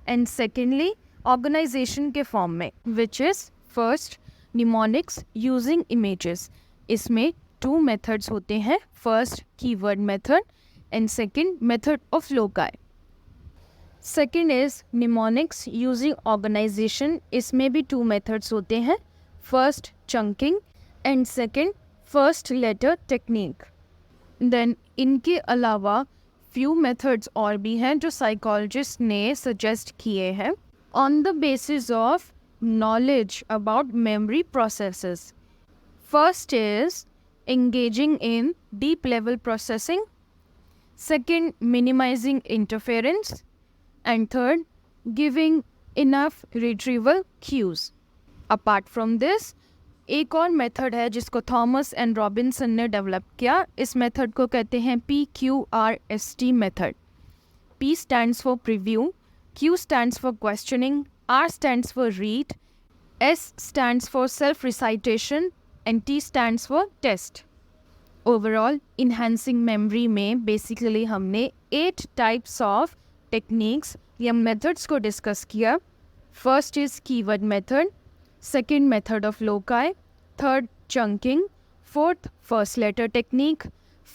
एंड सेकेंडली ऑर्गेनाइजेशन के फॉर्म में, which is first mnemonics using images. इसमें 2 मेथड्स होते हैं, first keyword method and second method of loci. Second is mnemonics using organisation. इसमें भी 2 मेथड्स होते हैं, first chunking and second first letter technique. Then इनके अलावा फ्यू मेथड्स और भी हैं जो साइकोलॉजिस्ट ने सजेस्ट किए हैं on the basis of knowledge about memory processes. First is engaging in deep level processing, second minimizing interference, and third giving enough retrieval cues. Apart from this, एक और method है जिसको थॉमस एंड रॉबिन्सन ने develop किया। इस method को कहते हैं PQRST method. P stands for preview, Q stands for questioning, R stands for read, S stands for self-recitation and T stands for test. Overall, enhancing memory में basically हमने 8 types of techniques या methods को discuss किया। First is keyword method, second method of loci, third chunking, fourth first letter technique,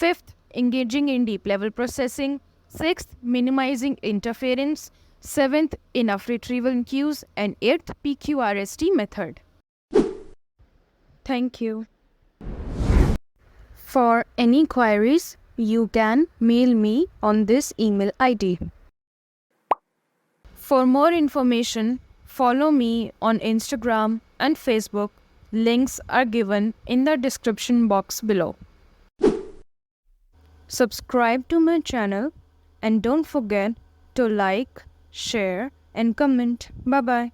fifth engaging in deep level processing, sixth minimizing interference, 7th enough retrieval cues, and 8th PQRST method. Thank you. For any queries, you can mail me on this email ID. For more information, follow me on Instagram and Facebook. Links are given in the description box below. Subscribe to my channel and don't forget to like, share and comment. Bye bye.